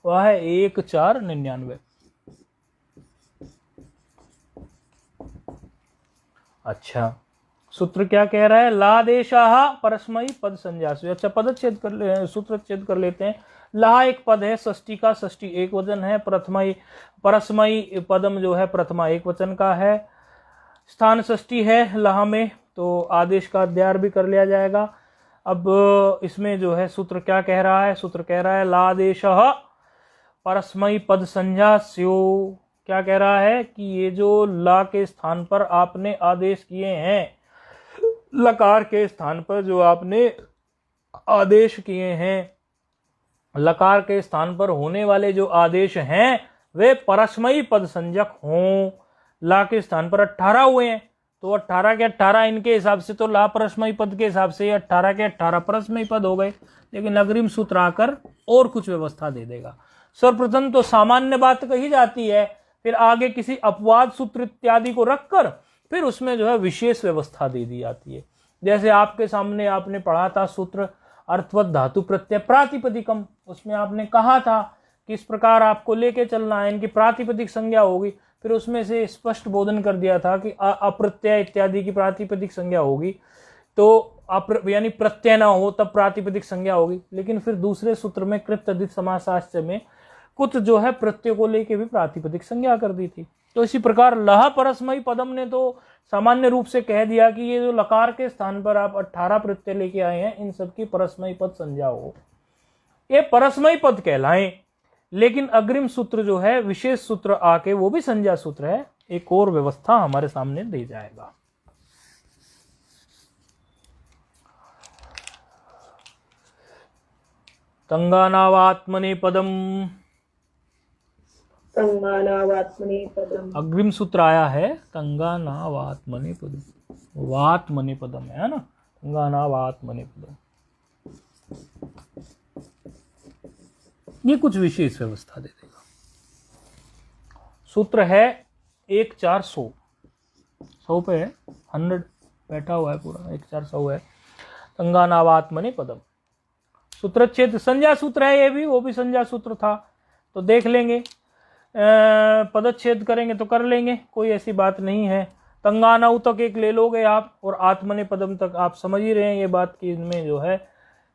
वह है 1499। अच्छा, सूत्र क्या कह रहा है? लादेशाह परस्मई पद संज्ञासु। अच्छा, पदच्छेद कर सूत्रच्छेद कर लेते हैं। ला एक पद है षष्ठी का, षष्ठी एक वचन है, प्रथमई परस्मई पदम जो है प्रथमा एक वचन का है, स्थान षष्ठी है लहा में, तो आदेश का अध्यार भी कर लिया जाएगा। अब इसमें जो है सूत्र क्या कह रहा है? सूत्र कह रहा है लादेशः परस्मई पद संज्ञास्यो। क्या कह रहा है कि ये जो ला के स्थान पर आपने आदेश किए हैं, लकार के स्थान पर जो आपने आदेश किए हैं, लकार के स्थान पर होने वाले जो आदेश हैं वे परस्मयी पद संज्ञक हों। ला के स्थान पर 18 हुए हैं, तो 18 के 18 इनके हिसाब से तो ला परस्मयी पद के हिसाब से 18 के 18 परस्मयी पद हो गए, लेकिन अग्रिम सूत्र आकर और कुछ व्यवस्था दे देगा। सर्वप्रथम तो सामान्य बात कही जाती है, फिर आगे किसी अपवाद सूत्र इत्यादि को रखकर फिर उसमें जो है विशेष व्यवस्था दे दी जाती है। जैसे आपके सामने आपने पढ़ा था सूत्र अर्थवत धातु प्रत्यय प्रातिपदिकम, उसमें आपने कहा था कि इस प्रकार आपको लेके चलना है, इनकी प्रातिपदिक संज्ञा होगी। फिर उसमें से स्पष्ट बोधन कर दिया था कि अप्रत्यय इत्यादि की प्रातिपदिक संज्ञा होगी, तो यानी प्रत्यय ना हो तब प्रातिपदिक संज्ञा होगी। लेकिन फिर दूसरे सूत्र में कृत तद्धित समासाश्च में कुछ जो है प्रत्यय को लेके भी प्रातिपदिक संज्ञा कर दी थी। तो इसी प्रकार लह परस्मयी पदम ने तो सामान्य रूप से कह दिया कि ये जो लकार के स्थान पर आप 18 प्रत्यय लेके आए हैं, इन सबकी परस्मयी पद संज्ञा हो, ये परस्मयी पद कहलाएं। लेकिन अग्रिम सूत्र जो है विशेष सूत्र आके वो भी संज्ञा सूत्र है, एक और व्यवस्था हमारे सामने दे जाएगा। तंगानावात्मने पदम, तंगानावात्मने पदम, अग्रिम सूत्र आया है तंगानावात्मने पदम, वात्मने पदम है ना, तंगानावात्मने पदम। ये कुछ विशेष व्यवस्था दे देगा। सूत्र है 1 4 100 पे है, 100 बैठा हुआ है पूरा, 1 4 100 है। तंगानावात्मने पदम सूत्रच्छेद संज्ञा सूत्र है, ये भी, वो भी संज्ञा सूत्र था, तो देख लेंगे। पदच्छेद करेंगे तो कर लेंगे, कोई ऐसी बात नहीं है। तंगानाऊ तक एक ले लोगे आप, और आत्मने पदम तक आप समझ ही रहे हैं ये बात कि इनमें जो है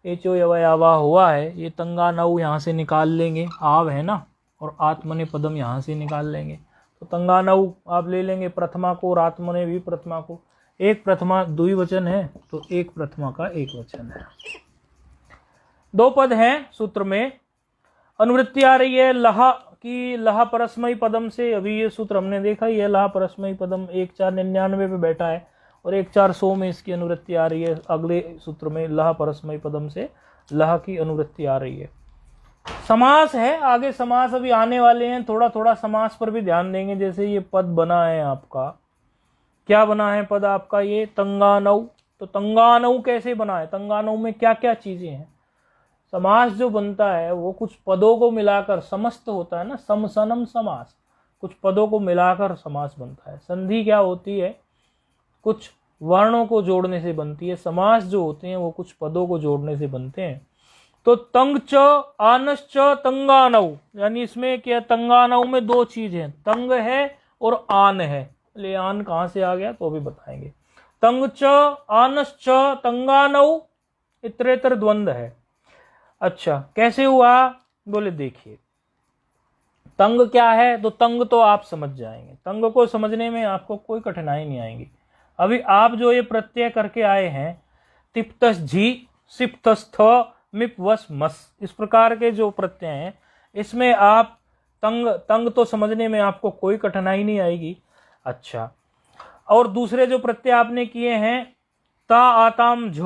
एचो यवा हुआ है। ये तंगानाऊ यहाँ से निकाल लेंगे, आव है ना, और आत्मने पदम यहाँ से निकाल लेंगे। तो तंगानाऊ आप ले लेंगे प्रथमा को, और आत्मने भी प्रथमा को। एक प्रथमा द्विवचन है, तो एक प्रथमा का एक वचन है। 2 पद हैं सूत्र में, अनुवृत्ति आ रही है लहा की, लहा परस्मयी पदम से। अभी ये सूत्र हमने देखा ही है, लहा परस्मयी पदम 1 4 99 पे बैठा है, और 1 4 100 में इसकी अनुवृत्ति आ रही है। अगले सूत्र में लहा परस्मयी पदम से लहा की अनुवृत्ति आ रही है। समास है, आगे समास अभी आने वाले हैं, थोड़ा थोड़ा समास पर भी ध्यान देंगे। जैसे ये पद बना है आपका, क्या बना है पद आपका, ये तंगानऊ। तो तंगानऊ कैसे बना है, तंगानऊ में क्या क्या चीजें हैं। समास जो बनता है वो कुछ पदों को मिलाकर, समस्त होता है ना, समसनम समास, कुछ पदों को मिलाकर समास बनता है। संधि क्या होती है, कुछ वर्णों को जोड़ने से बनती है। समास जो होते हैं वो कुछ पदों को जोड़ने से बनते हैं। तो तंग च आनश्च तंगानऊ, यानी इसमें क्या, तंगानऊ में 2 चीज है, तंग है और आन है। ले आन कहाँ से आ गया तो भी बताएंगे। तंग च आनश्च तंगानऊ इतरेतर द्वंद है। अच्छा, कैसे हुआ, बोले देखिए तंग क्या है, तो तंग तो आप समझ जाएंगे, तंग को समझने में आपको कोई कठिनाई नहीं आएगी। अभी आप जो ये प्रत्यय करके आए हैं, तिप्तस झी, सिप्तस थ, मिप वस मस, इस प्रकार के जो प्रत्यय हैं, इसमें आप तंग तो समझने में आपको कोई कठिनाई नहीं आएगी। अच्छा, और दूसरे जो प्रत्यय आपने किए हैं, ता आताम झ,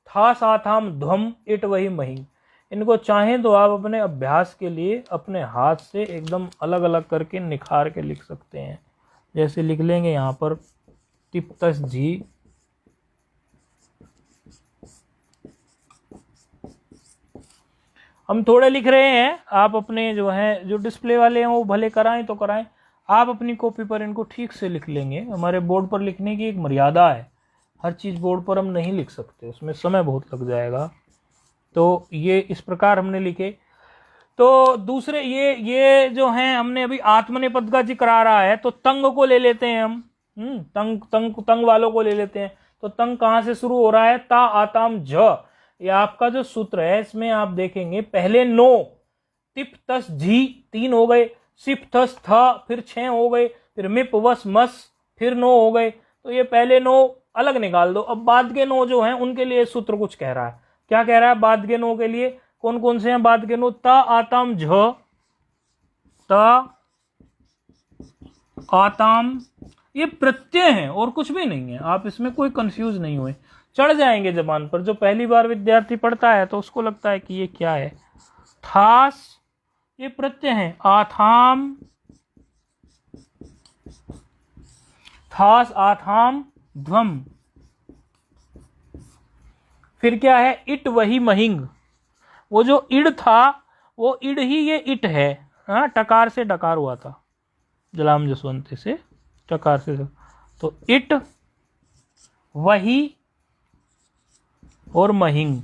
था साथाम ध्वम, इट वही मही, इनको चाहें तो आप अपने अभ्यास के लिए अपने हाथ से एकदम अलग अलग करके निखार के लिख सकते हैं। जैसे लिख लेंगे यहाँ पर तिप्तस झी, हम थोड़े लिख रहे हैं, आप अपने जो है जो डिस्प्ले वाले हैं वो भले कराएं तो कराएं, आप अपनी कॉपी पर इनको ठीक से लिख लेंगे। हमारे बोर्ड पर लिखने की एक मर्यादा है, हर चीज़ बोर्ड पर हम नहीं लिख सकते, उसमें समय बहुत लग जाएगा। तो ये इस प्रकार हमने लिखे। तो दूसरे ये जो हैं, हमने अभी आत्मने पद का जिक्र आ रहा है, तो तंग को ले लेते हैं हम, तंग वालों को ले लेते हैं। तो तंग कहाँ से शुरू हो रहा है, ता आताम झ, ये आपका जो सूत्र है इसमें आप देखेंगे पहले 9, तिप तस झी 3 हो गए, सिप थस था फिर 6 हो गए, फिर मिप वस मस फिर 9 हो गए। तो ये पहले 9 अलग निकाल दो। अब बाद के 9 जो हैं उनके लिए सूत्र कुछ कह रहा है। क्या कह रहा है बाद के 9 के लिए, कौन कौन से हैं बाद के 9, ता आताम झ, ता आताम, ये प्रत्यय हैं और कुछ भी नहीं है, आप इसमें कोई कंफ्यूज नहीं हुए, चढ़ जाएंगे जबान पर। जो पहली बार विद्यार्थी पढ़ता है तो उसको लगता है कि ये क्या है। थास ये प्रत्यय है, आथाम थास आथाम ध्वम। फिर क्या है, इट वही महिंग। वो जो इड था वो इड ही ये इट है। हाँ, टकार से डकार हुआ था, जलाम जसवंत से टकार से, तो इट वही और महिंग।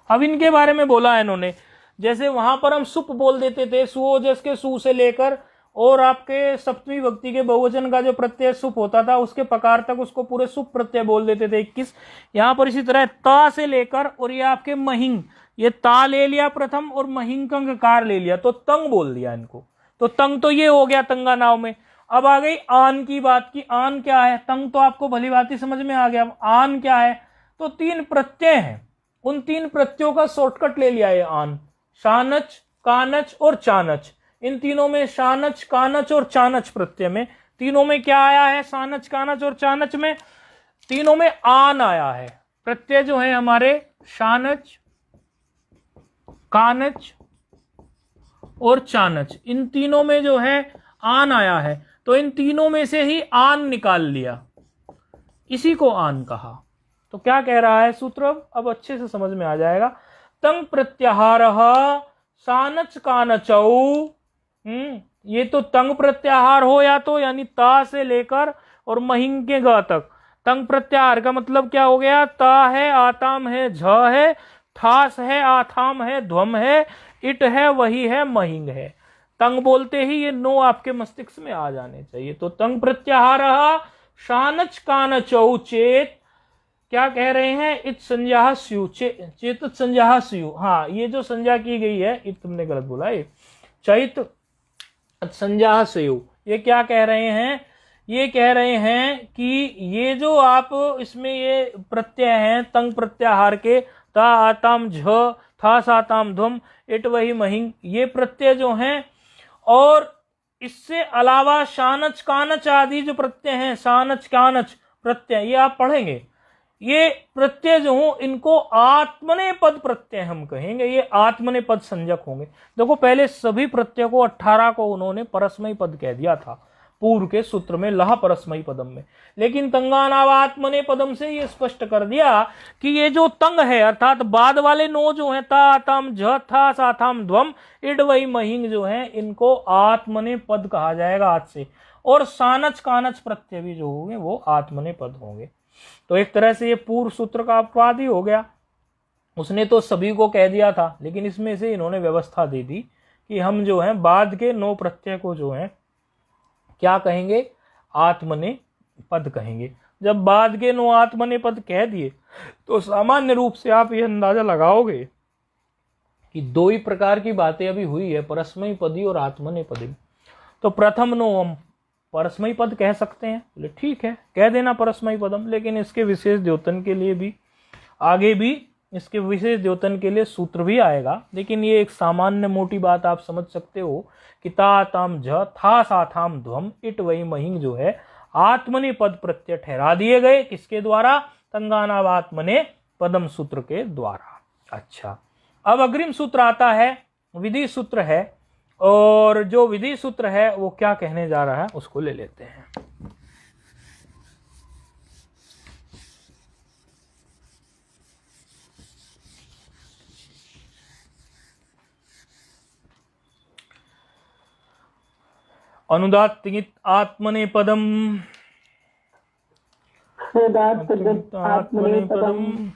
अब इनके बारे में बोला है इन्होंने, जैसे वहां पर हम सुप बोल देते थे, सुओजस के सु से लेकर और आपके सप्तमी विभक्ति के बहुवचन का जो प्रत्यय सुप होता था उसके पकार तक उसको पूरे सुप प्रत्यय बोल देते थे 21। यहां पर इसी तरह ता से लेकर और ये आपके महिंग, ये ता ले लिया प्रथम और महिंग कंकार ले लिया तो तंग बोल दिया इनको। तो तंग तो ये हो गया तंगा नाव में। अब आ गई आन की बात की। आन क्या है, तंग तो आपको भली भांति समझ में आ गया। अब आन क्या है, तो 3 प्रत्यय हैं, उन 3 प्रत्ययों का शॉर्टकट ले लिया है आन। शानच, कानच और चानच। इन तीनों में शानच, कानच और चानच प्रत्यय में तीनों में क्या आया है, शानच, कानच और चानच में तीनों में आन आया है। प्रत्यय जो है हमारे शानच, कानच और चानच, इन तीनों में जो है आन आया है, तो इन तीनों में से ही आन निकाल लिया, इसी को आन कहा। तो क्या कह रहा है सूत्र, अब अच्छे से समझ में आ जाएगा। तंग प्रत्याहार शानच कानचौ। ये तो तंग प्रत्याहार हो या तो यानी ता से लेकर और महिंग के ग तक। तंग प्रत्याहार का मतलब क्या हो गया, ता है, आताम है, झ है, थास है, आथाम है, ध्वम है, इट है, वही है, महिंग है। तंग बोलते ही ये 9 आपके मस्तिष्क में आ जाने चाहिए। तो तंग प्रत्याहार शानच कानचौ चेत, क्या कह रहे हैं, इत संज्ञा स्यु, चेत संज्ञा स्यु। हाँ, ये जो संज्ञा की गई है, इत तुमने गलत बोला, ये चैत संज्ञा स्यु। ये क्या कह रहे हैं, ये कह रहे हैं कि ये जो आप इसमें ये प्रत्यय हैं तंग प्रत्याहार के, ता आताम झ, था साताम ध्वम, इट वही महिंग, ये प्रत्यय जो हैं, और इससे अलावा शानच कानच आदि जो प्रत्यय हैं, शानच कानच प्रत्यय, ये आप पढ़ेंगे। ये प्रत्यय जो हो इनको आत्मनेपद प्रत्यय हम कहेंगे, ये आत्मनेपद संज्ञक होंगे। देखो पहले सभी प्रत्यय को 18 को उन्होंने परस्मयी पद कह दिया था पूर्व के सूत्र में, लह परस्मयी पदम में, लेकिन तंगानावात्मने पदम से ये स्पष्ट कर दिया कि ये जो तंग है अर्थात बाद वाले 9 जो है, ता तम झ था साथाम ध्वम इड वही महिंग जो है, इनको आत्मने पद कहा जाएगा आज से। और सानच कानच प्रत्यय भी जो होंगे वो आत्मने पद होंगे। तो एक तरह से ये पूर्व सूत्र का अपवाद ही हो गया। उसने तो सभी को कह दिया था, लेकिन इसमें से इन्होंने व्यवस्था दे दी कि हम जो है बाद के 9 प्रत्यय को जो है क्या कहेंगे, आत्मने पद कहेंगे। जब बाद के 9 आत्मने पद कह दिए तो सामान्य रूप से आप ये अंदाजा लगाओगे कि 2 ही प्रकार की बातें अभी हुई है, परस्मयी पदी और आत्मने पदी। तो प्रथम 9 हम परस्मयी पद कह सकते हैं, बोले ठीक है कह देना परस्मयी पदम, लेकिन इसके विशेष द्योतन के लिए भी आगे भी इसके विशेष द्योतन के लिए सूत्र भी आएगा। लेकिन ये एक सामान्य मोटी बात आप समझ सकते हो कि ता ताम झ था साथाम ध्वम इट वही महिंग जो है आत्मने पद प्रत्यय ठहरा दिए गए, किसके द्वारा, तंगानावात्मने पदम सूत्र के द्वारा। अच्छा, अब अग्रिम सूत्र आता है, विधि सूत्र है, और जो विधि सूत्र है वो क्या कहने जा रहा है उसको ले लेते हैं। अनुदात्त आत्मने पदम, आत्मने पदम।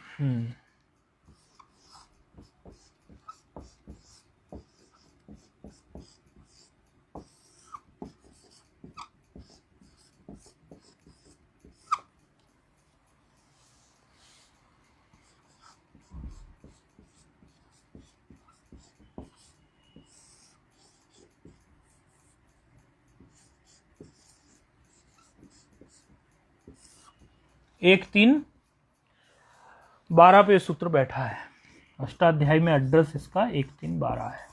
एक 3:12 पे सूत्र बैठा है, अष्टाध्यायी में एड्रेस इसका 1-3-12 है।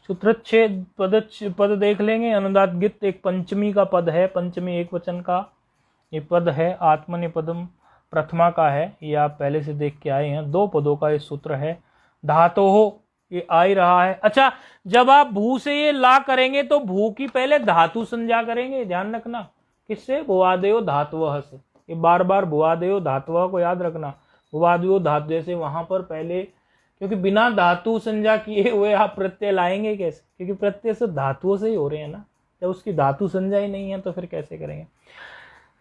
सूत्रच्छेद पद देख लेंगे। अनुदात गित एक पंचमी का पद है, पंचमी एक वचन का ये पद है, आत्मने पदम प्रथमा का है, ये आप पहले से देख के आए हैं। 2 पदों का ये सूत्र है। धातो हो ये आ ही रहा है। अच्छा, जब आप भू से ये ला करेंगे तो भू की पहले धातु संज्ञा करेंगे, ध्यान रखना। किससे? भुवादेव धातुवः से। ये बार बार भुवादेव धातुवः को याद रखना। भुवादेव धातु, जैसे वहां पर पहले, क्योंकि बिना धातु संज्ञा किए हुए आप प्रत्यय लाएंगे कैसे? क्योंकि प्रत्यय से धातुओं से ही हो रहे हैं ना। जब उसकी धातु संज्ञा ही नहीं है तो फिर कैसे करेंगे?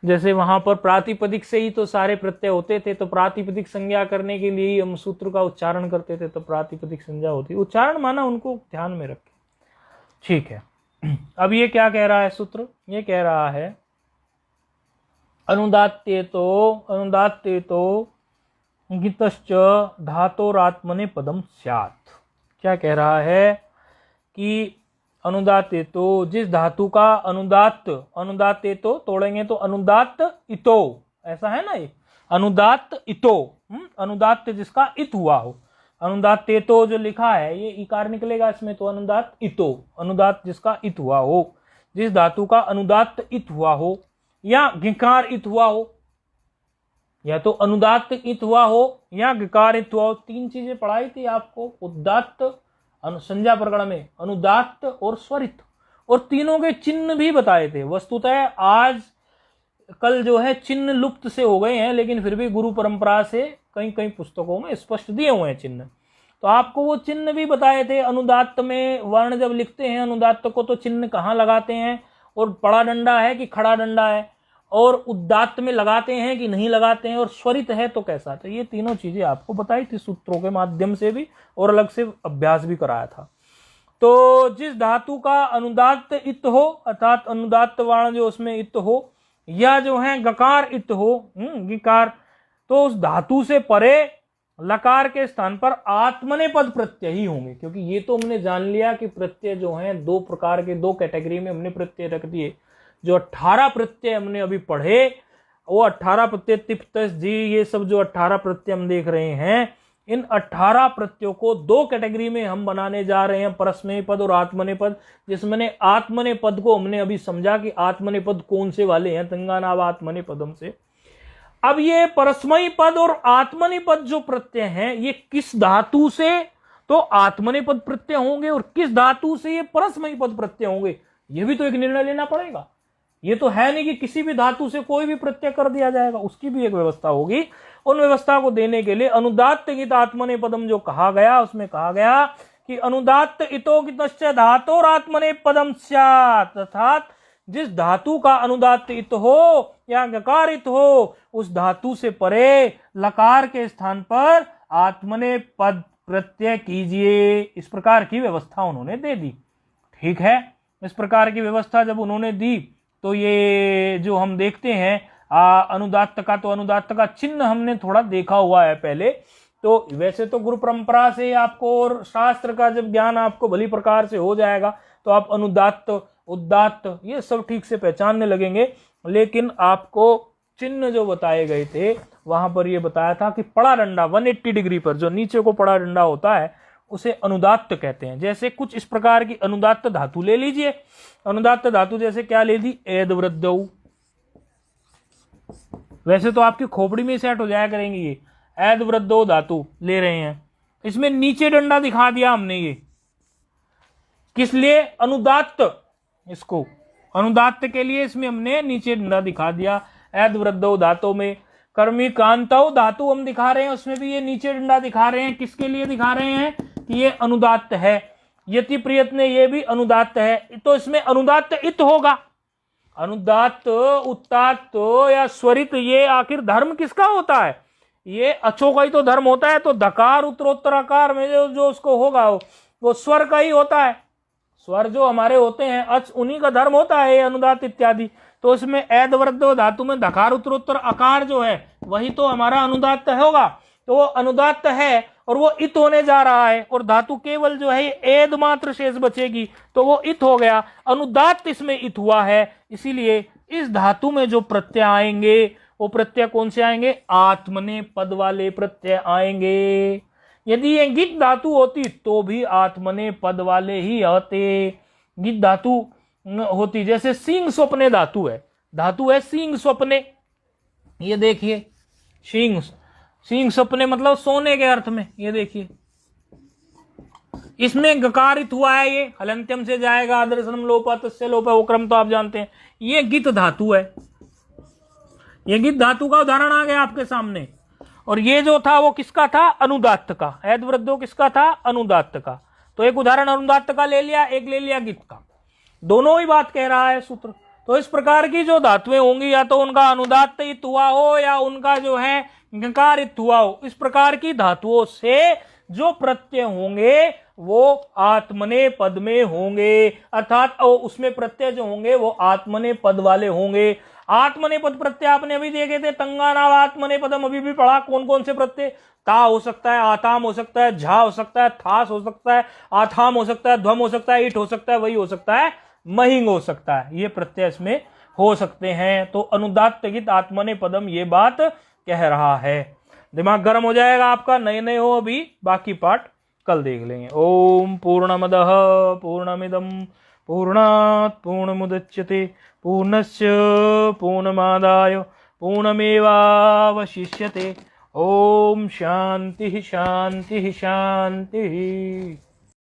जैसे वहां पर प्रातिपदिक से ही तो सारे प्रत्यय होते थे, तो प्रातिपदिक संज्ञा करने के लिए हम सूत्र का उच्चारण करते थे, तो प्रातिपदिक संज्ञा होती। उच्चारण माना उनको ध्यान में रखें, ठीक है। अब ये क्या कह रहा है सूत्र? ये कह रहा है अनुदात्तेतो गितश्च धातोरात्मने पदम स्यात्। क्या कह रहा है कि अनुदात्तेतो, जिस धातु का अनुदात्तेतो तोड़ेंगे तो अनुदात्त इतो, ऐसा है ना, ये अनुदात्त इतो, अनुदात्त जिसका इत हुआ हो। अनुदात्तेतो जो लिखा है ये इकार निकलेगा इसमें, तो अनुदात्त इतो, अनुदात्त जिसका इत हुआ हो, जिस धातु का अनुदात्त इत हुआ हो या गिकार इत हुआ हो, या तो अनुदात्त इत हुआ हो या गिकार इत हुआ हो। तीन चीजें पढ़ाई थी आपको उदात्त संज्ञा प्रकरण में, अनुदात्त और स्वरित, और तीनों के चिन्ह भी बताए थे। वस्तुतः आज कल जो है चिन्ह लुप्त से हो गए हैं, लेकिन फिर भी गुरु परंपरा से कई कई पुस्तकों में स्पष्ट दिए हुए हैं चिन्ह। तो आपको वो चिन्ह भी बताए थे। अनुदात्त में वर्ण जब लिखते हैं अनुदात्त को तो चिन्ह कहाँ लगाते हैं, और पड़ा डंडा है कि खड़ा डंडा है, और उदात्त में लगाते हैं कि नहीं लगाते हैं, और स्वरित है तो कैसा। तो ये तीनों चीजें आपको बताई थी सूत्रों के माध्यम से भी, और अलग से अभ्यास भी कराया था। तो जिस धातु का अनुदात्त इत हो, अर्थात अनुदात्त वर्ण जो उसमें इत हो, या जो है गकार इत हो, गिकार, तो उस धातु से परे लकार के स्थान पर आत्मनेपद प्रत्यय ही होंगे। क्योंकि ये तो हमने जान लिया कि प्रत्यय जो हैं दो प्रकार के, दो कैटेगरी में हमने प्रत्यय रख दिए। जो 18 प्रत्यय हमने अभी पढ़े, वो 18 प्रत्यय तिप्त जी, ये सब जो 18 प्रत्यय हम देख रहे हैं, इन 18 प्रत्ययों को दो कैटेगरी में हम बनाने जा रहे हैं, परस्मय पद और आत्मनेपद। जिसमें आत्मनेपद को हमने अभी समझा कि आत्मनेपद कौन से वाले हैं, तंगानाव आत्मनेपदम से। अब ये परस्मय पद और आत्मनेपद जो प्रत्यय हैं, ये किस धातु से तो आत्मनेपद प्रत्यय होंगे और किस धातु से ये परस्मय पद प्रत्यय होंगे, ये भी तो एक निर्णय लेना पड़ेगा। ये तो है नहीं कि किसी भी धातु से कोई भी प्रत्यय कर दिया जाएगा, उसकी भी एक व्यवस्था होगी। उन व्यवस्था को देने के लिए अनुदात्त गित आत्मनेपदम जो कहा गया, उसमें कहा गया कि अनुदात्त इतो गितश्च धातोरात्मनेपदम स्यात्, अर्थात जिस धातु का अनुदात्त इत हो या गकार इत हो, उस धातु से परे लकार के स्थान पर आत्मनेपद प्रत्यय कीजिए। इस प्रकार की व्यवस्था उन्होंने दे दी, ठीक है। इस प्रकार की व्यवस्था जब उन्होंने दी तो ये जो हम देखते हैं अनुदात्त का, तो अनुदात्त का चिन्ह हमने थोड़ा देखा हुआ है पहले। तो वैसे तो गुरु परंपरा से आपको और शास्त्र का जब ज्ञान आपको भली प्रकार से हो जाएगा तो आप अनुदात्त उदात्त ये सब ठीक से पहचानने लगेंगे। लेकिन आपको चिन्ह जो बताए गए थे वहां पर ये बताया था कि पड़ा डंडा 180 डिग्री पर जो नीचे को पड़ा डंडा होता है उसे अनुदात्त कहते हैं। जैसे कुछ इस प्रकार की अनुदात्त धातु ले लीजिए। अनुदात्त धातु जैसे क्या ले ली, एद वृद्धौ, वैसे तो आपकी खोपड़ी में सेट हो जाया करेंगे ये, एद वृद्धौ धातु ले रहे हैं, इसमें नीचे डंडा दिखा दिया हमने। ये किस लिए? अनुदात्त, इसको अनुदात्त के लिए इसमें हमने नीचे डंडा दिखा दिया। एद वृद्धौ धातु में कर्मी कांतौ धातु हम दिखा रहे हैं, उसमें भी ये नीचे डंडा दिखा रहे हैं। किसके लिए दिखा रहे हैं कि ये अनुदात्त है। यति प्रयत्न ये भी अनुदात्त है, तो इसमें अनुदात्त इत होगा। अनुदात्त उत्तात्त या स्वरित, ये आखिर धर्म किसका होता है? ये अचो का ही तो धर्म होता है। तो धकार उत्तरोत्तर आकार में जो उसको होगा वो स्वर का ही होता है। स्वर जो हमारे होते हैं अच, उन्हीं का धर्म होता है अनुदात्त इत्यादि। तो इसमें एद वृद्धौ धातु में धकार उत्तरोत्तर आकार जो है वही तो हमारा अनुदात्त होगा। तो वो अनुदात्त है और वो इत होने जा रहा है, और धातु केवल जो है एद मात्र शेष बचेगी, तो वो इत हो गया। अनुदात्त इसमें इत हुआ है, इसीलिए इस धातु में जो प्रत्यय आएंगे वो प्रत्यय कौन से आएंगे? आत्मनेपद वाले प्रत्यय आएंगे। यदि ये गित धातु होती तो भी आत्मनेपद वाले ही होते। गित धातु होती, जैसे सींग स्वप्ने धातु है सींग स्वप्ने, ये देखिए सींग स्वप्ने मतलब सोने के अर्थ में। ये देखिए इसमें गकारित हुआ है, ये हलंत्यम से जाएगा, दर्शनम लोपा तस्य लोपा, वो क्रम तो आप जानते हैं। ये गित धातु है, ये गित धातु का उदाहरण आ गया आपके सामने। और ये जो था वो किसका था? अनुदात्त का। ऐद वृद्धो किसका था? अनुदात्त का। तो एक उदाहरण अनुदात्त का ले लिया, एक ले लिया गित का, दोनों ही बात कह रहा है सूत्र। तो इस प्रकार की जो धातुएं होंगी, या तो उनका अनुदात्त हुआ हो या उनका जो है गकारित हुआ हो, इस प्रकार की धातुओं से जो प्रत्यय होंगे वो आत्मने पद में होंगे, अर्थात उसमें प्रत्यय जो होंगे वो आत्मने पद वाले होंगे। आत्मने पद प्रत्यय आपने अभी देखे थे, तंगानाव आत्मने पदम, अभी भी पढ़ा। कौन कौन से प्रत्यय? ता हो सकता है, आताम हो सकता है, झा हो सकता है, थास हो सकता है, आथाम हो सकता है, ध्वम हो सकता है, ईट हो सकता है, वही हो सकता है, महिंग हो सकता है। ये प्रत्यय इसमें हो सकते हैं। तो अनुदात्त गित आत्मने पदम, ये बात कह रहा है। दिमाग गर्म हो जाएगा आपका, नए नए हो अभी, बाकी पाठ कल देख लेंगे। ओम पूर्णमदः पूर्णमिदं पूर्णात् पूर्णमुदच्यते पूर्णस्य पूर्णमादाय पूर्णमेवावशिष्यते। ओम शांति शांति शांति।